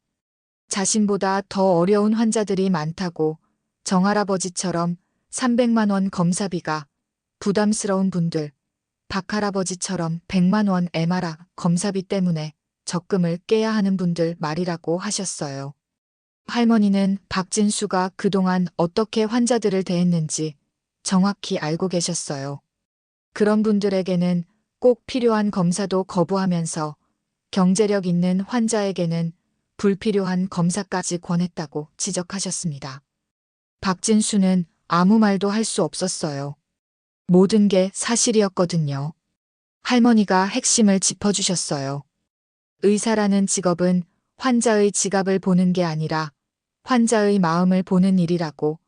자신보다 더 어려운 환자들이 많다고, 정할아버지처럼 300만 원 검사비가 부담스러운 분들, 박할아버지처럼 100만 원 MRI 검사비 때문에 적금을 깨야 하는 분들 말이라고 하셨어요. 할머니는 박진수가 그동안 어떻게 환자들을 대했는지 정확히 알고 계셨어요. 그런 분들에게는 꼭 필요한 검사도 거부하면서 경제력 있는 환자에게는 불필요한 검사까지 권했다고 지적하셨습니다. 박진수는 아무 말도 할 수 없었어요. 모든 게 사실이었거든요. 할머니가 핵심을 짚어주셨어요. 의사라는 직업은 환자의 지갑을 보는 게 아니라 환자의 마음을 보는 일이라고,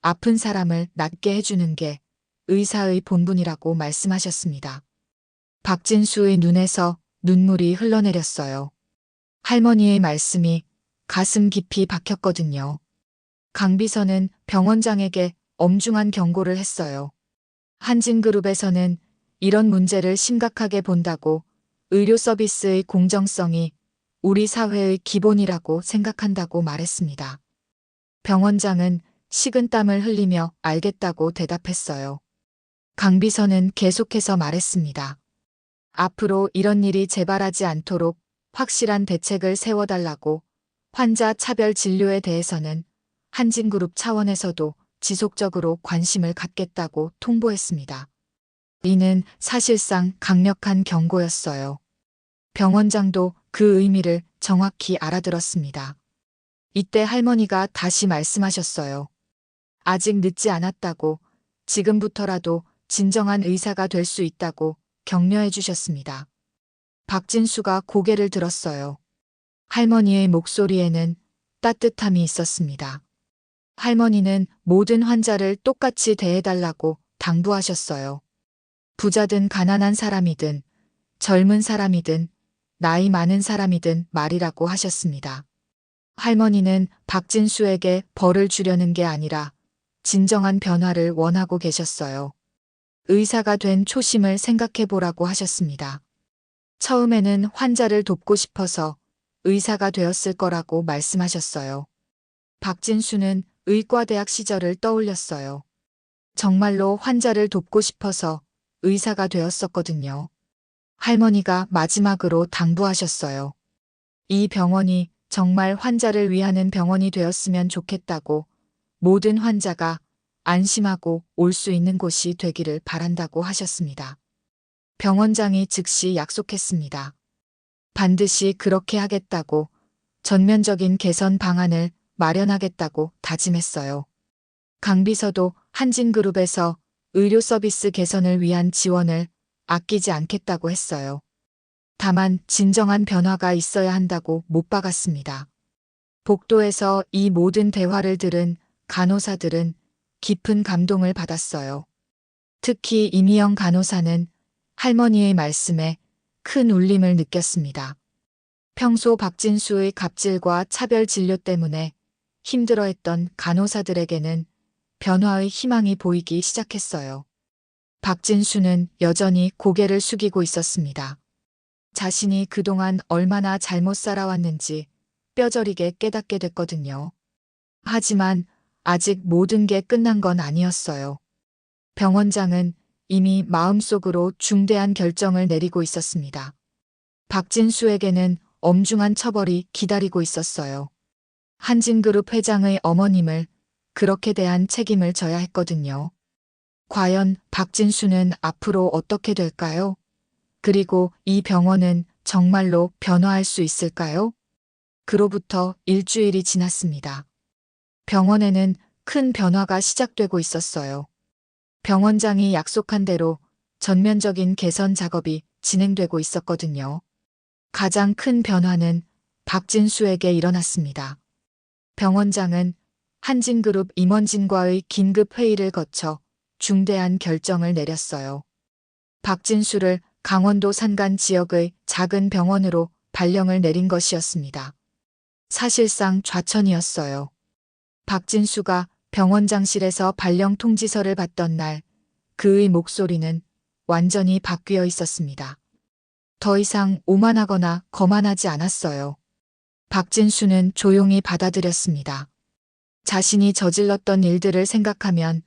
아픈 사람을 낫게 해주는 게 의사의 본분이라고 말씀하셨습니다. 박진수의 눈에서 눈물이 흘러내렸어요. 할머니의 말씀이 가슴 깊이 박혔거든요. 강비서는 병원장에게 엄중한 경고를 했어요. 한진그룹에서는 이런 문제를 심각하게 본다고, 의료 서비스의 공정성이 우리 사회의 기본이라고 생각한다고 말했습니다. 병원장은 식은땀을 흘리며 알겠다고 대답했어요. 강비서는 계속해서 말했습니다. 앞으로 이런 일이 재발하지 않도록 확실한 대책을 세워달라고, 환자 차별 진료에 대해서는 한진그룹 차원에서도 지속적으로 관심을 갖겠다고 통보했습니다. 이는 사실상 강력한 경고였어요. 병원장도 그 의미를 정확히 알아들었습니다. 이때 할머니가 다시 말씀하셨어요. 아직 늦지 않았다고, 지금부터라도 진정한 의사가 될 수 있다고 격려해 주셨습니다. 박진수가 고개를 들었어요. 할머니의 목소리에는 따뜻함이 있었습니다. 할머니는 모든 환자를 똑같이 대해달라고 당부하셨어요. 부자든 가난한 사람이든 젊은 사람이든 나이 많은 사람이든 말이라고 하셨습니다. 할머니는 박진수에게 벌을 주려는 게 아니라 진정한 변화를 원하고 계셨어요. 의사가 된 초심을 생각해 보라고 하셨습니다. 처음에는 환자를 돕고 싶어서 의사가 되었을 거라고 말씀하셨어요. 박진수는 의과대학 시절을 떠올렸어요. 정말로 환자를 돕고 싶어서 의사가 되었었거든요. 할머니가 마지막으로 당부하셨어요. 이 병원이 정말 환자를 위하는 병원이 되었으면 좋겠다고, 모든 환자가 안심하고 올 수 있는 곳이 되기를 바란다고 하셨습니다. 병원장이 즉시 약속했습니다. 반드시 그렇게 하겠다고, 전면적인 개선 방안을 마련하겠다고 다짐했어요. 강비서도 한진그룹에서 의료 서비스 개선을 위한 지원을 아끼지 않겠다고 했어요. 다만 진정한 변화가 있어야 한다고 못 박았습니다. 복도에서 이 모든 대화를 들은 간호사들은 깊은 감동을 받았어요. 특히 이미영 간호사는 할머니의 말씀에 큰 울림을 느꼈습니다. 평소 박진수의 갑질과 차별 진료 때문에 힘들어했던 간호사들에게는 변화의 희망이 보이기 시작했어요. 박진수는 여전히 고개를 숙이고 있었습니다. 자신이 그동안 얼마나 잘못 살아왔는지 뼈저리게 깨닫게 됐거든요. 하지만 아직 모든 게 끝난 건 아니었어요. 병원장은 이미 마음속으로 중대한 결정을 내리고 있었습니다. 박진수에게는 엄중한 처벌이 기다리고 있었어요. 한진그룹 회장의 어머님을 그렇게 대한 책임을 져야 했거든요. 과연 박진수는 앞으로 어떻게 될까요? 그리고 이 병원은 정말로 변화할 수 있을까요? 그로부터 일주일이 지났습니다. 병원에는 큰 변화가 시작되고 있었어요. 병원장이 약속한 대로 전면적인 개선 작업이 진행되고 있었거든요. 가장 큰 변화는 박진수에게 일어났습니다. 병원장은 한진그룹 임원진과의 긴급 회의를 거쳐 중대한 결정을 내렸어요. 박진수를 강원도 산간 지역의 작은 병원으로 발령을 내린 것이었습니다. 사실상 좌천이었어요. 박진수가 병원장실에서 발령 통지서를 받던 날 그의 목소리는 완전히 바뀌어 있었습니다. 더 이상 오만하거나 거만하지 않았어요. 박진수는 조용히 받아들였습니다. 자신이 저질렀던 일들을 생각하면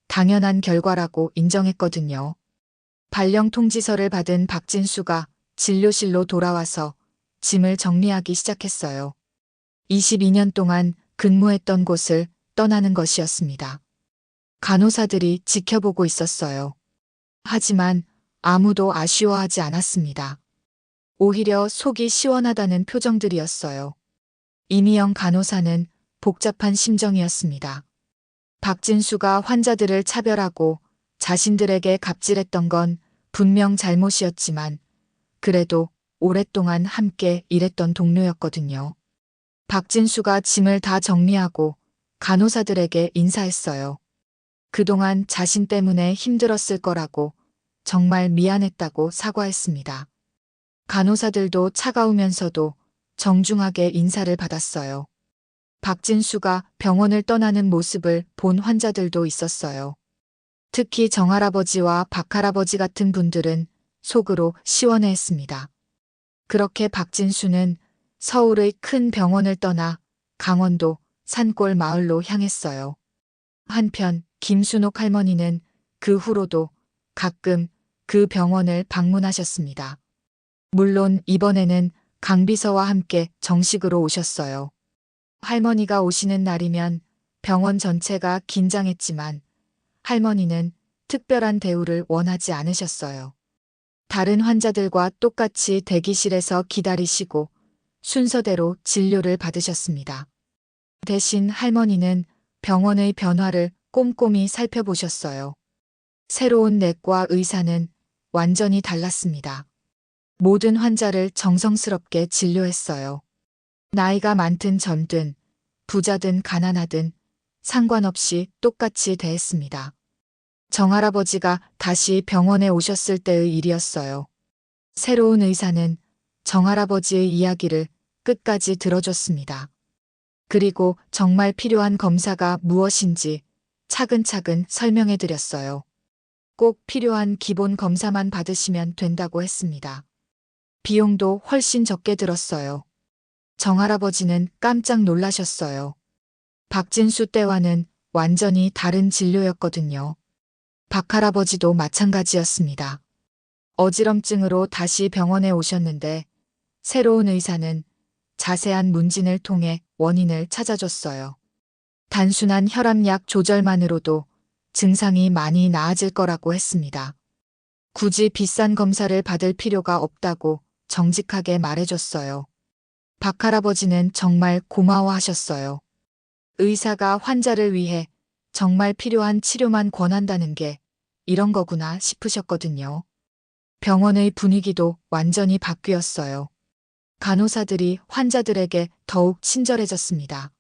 당연한 결과라고 인정했거든요. 발령 통지서를 받은 박진수가 진료실로 돌아와서 짐을 정리하기 시작했어요. 22년 동안 근무했던 곳을 떠나는 것이었습니다. 간호사들이 지켜보고 있었어요. 하지만 아무도 아쉬워하지 않았습니다. 오히려 속이 시원하다는 표정들이었어요. 이미영 간호사는 복잡한 심정이었습니다. 박진수가 환자들을 차별하고 자신들에게 갑질했던 건 분명 잘못이었지만 그래도 오랫동안 함께 일했던 동료였거든요. 박진수가 짐을 다 정리하고 간호사들에게 인사했어요. 그동안 자신 때문에 힘들었을 거라고 정말 미안했다고 사과했습니다. 간호사들도 차가우면서도 정중하게 인사를 받았어요. 박진수가 병원을 떠나는 모습을 본 환자들도 있었어요. 특히 정할아버지와 박할아버지 같은 분들은 속으로 시원해했습니다. 그렇게 박진수는 서울의 큰 병원을 떠나 강원도 산골 마을로 향했어요. 한편 김순옥 할머니는 그 후로도 가끔 그 병원을 방문하셨습니다. 물론 이번에는 강비서와 함께 정식으로 오셨어요. 할머니가 오시는 날이면 병원 전체가 긴장했지만 할머니는 특별한 대우를 원하지 않으셨어요. 다른 환자들과 똑같이 대기실에서 기다리시고 순서대로 진료를 받으셨습니다. 대신 할머니는 병원의 변화를 꼼꼼히 살펴보셨어요. 새로운 내과 의사는 완전히 달랐습니다. 모든 환자를 정성스럽게 진료했어요. 나이가 많든 젊든 부자든 가난하든 상관없이 똑같이 대했습니다. 정할아버지가 다시 병원에 오셨을 때의 일이었어요. 새로운 의사는 정할아버지의 이야기를 끝까지 들어줬습니다. 그리고 정말 필요한 검사가 무엇인지 차근차근 설명해 드렸어요. 꼭 필요한 기본 검사만 받으시면 된다고 했습니다. 비용도 훨씬 적게 들었어요. 정할아버지는 깜짝 놀라셨어요. 박진수 때와는 완전히 다른 진료였거든요. 박할아버지도 마찬가지였습니다. 어지럼증으로 다시 병원에 오셨는데 새로운 의사는 자세한 문진을 통해 원인을 찾아줬어요. 단순한 혈압약 조절만으로도 증상이 많이 나아질 거라고 했습니다. 굳이 비싼 검사를 받을 필요가 없다고 정직하게 말해줬어요. 박할아버지는 정말 고마워하셨어요. 의사가 환자를 위해 정말 필요한 치료만 권한다는 게 이런 거구나 싶으셨거든요. 병원의 분위기도 완전히 바뀌었어요. 간호사들이 환자들에게 더욱 친절해졌습니다.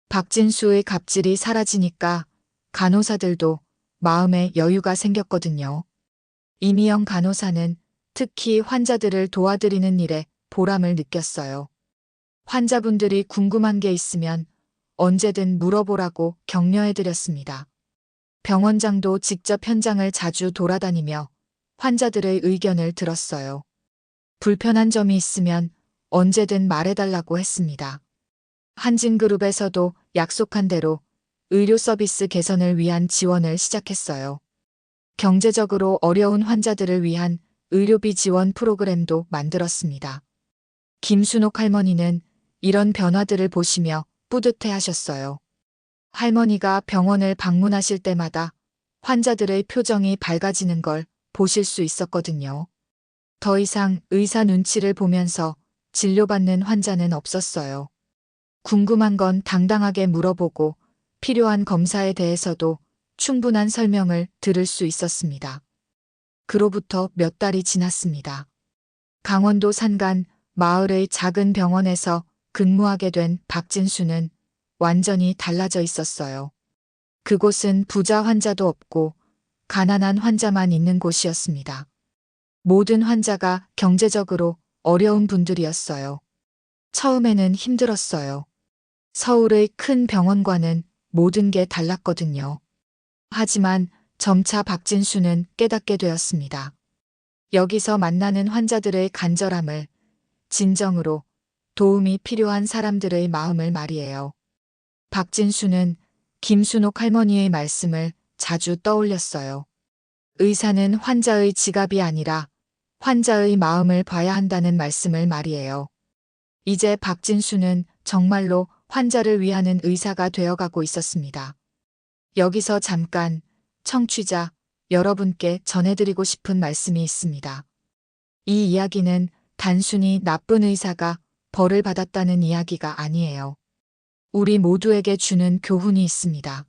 박진수의 갑질이 사라지니까 간호사들도 마음에 여유가 생겼거든요. 이미영 간호사는 특히 환자들을 도와드리는 일에 보람을 느꼈어요. 환자분들이 궁금한 게 있으면 언제든 물어보라고 격려해드렸습니다. 병원장도 직접 현장을 자주 돌아다니며 환자들의 의견을 들었어요. 불편한 점이 있으면 언제든 말해달라고 했습니다. 한진그룹에서도 약속한 대로 의료 서비스 개선을 위한 지원을 시작했어요. 경제적으로 어려운 환자들을 위한 의료비 지원 프로그램도 만들었습니다. 김순옥 할머니는 이런 변화들을 보시며 뿌듯해 하셨어요. 할머니가 병원을 방문하실 때마다 환자들의 표정이 밝아지는 걸 보실 수 있었거든요. 더 이상 의사 눈치를 보면서 진료받는 환자는 없었어요. 궁금한 건 당당하게 물어보고 필요한 검사에 대해서도 충분한 설명을 들을 수 있었습니다. 그로부터 몇 달이 지났습니다. 강원도 산간 마을의 작은 병원에서 근무하게 된 박진수는 완전히 달라져 있었어요. 그곳은 부자 환자도 없고 가난한 환자만 있는 곳이었습니다. 모든 환자가 경제적으로 어려운 분들이었어요. 처음에는 힘들었어요. 서울의 큰 병원과는 모든 게 달랐거든요. 하지만 점차 박진수는 깨닫게 되었습니다. 여기서 만나는 환자들의 간절함을, 진정으로 도움이 필요한 사람들의 마음을 말이에요. 박진수는 김순옥 할머니의 말씀을 자주 떠올렸어요. 의사는 환자의 지갑이 아니라 환자의 마음을 봐야 한다는 말씀을 말이에요. 이제 박진수는 정말로 환자를 위하는 의사가 되어가고 있었습니다. 여기서 잠깐 청취자 여러분께 전해드리고 싶은 말씀이 있습니다. 이 이야기는 단순히 나쁜 의사가 벌을 받았다는 이야기가 아니에요. 우리 모두에게 주는 교훈이 있습니다.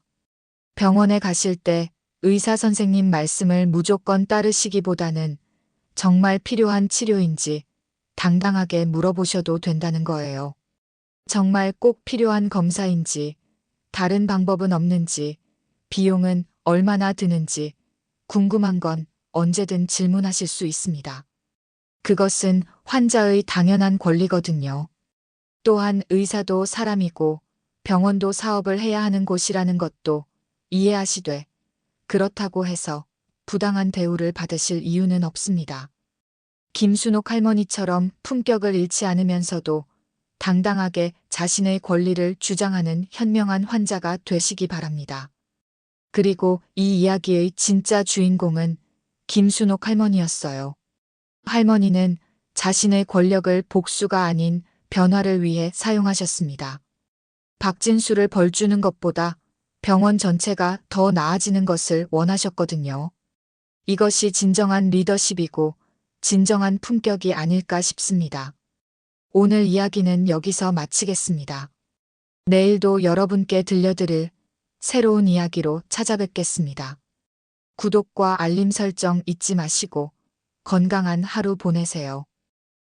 병원에 가실 때 의사 선생님 말씀을 무조건 따르시기보다는 정말 필요한 치료인지 당당하게 물어보셔도 된다는 거예요. 정말 꼭 필요한 검사인지, 다른 방법은 없는지, 비용은 얼마나 드는지 궁금한 건 언제든 질문하실 수 있습니다. 그것은 환자의 당연한 권리거든요. 또한 의사도 사람이고 병원도 사업을 해야 하는 곳이라는 것도 이해하시되 그렇다고 해서 부당한 대우를 받으실 이유는 없습니다. 김순옥 할머니처럼 품격을 잃지 않으면서도 당당하게 자신의 권리를 주장하는 현명한 환자가 되시기 바랍니다. 그리고 이 이야기의 진짜 주인공은 김순옥 할머니였어요. 할머니는 자신의 권력을 복수가 아닌 변화를 위해 사용하셨습니다. 박진수를 벌주는 것보다 병원 전체가 더 나아지는 것을 원하셨거든요. 이것이 진정한 리더십이고 진정한 품격이 아닐까 싶습니다. 오늘 이야기는 여기서 마치겠습니다. 내일도 여러분께 들려드릴 새로운 이야기로 찾아뵙겠습니다. 구독과 알림 설정 잊지 마시고 건강한 하루 보내세요.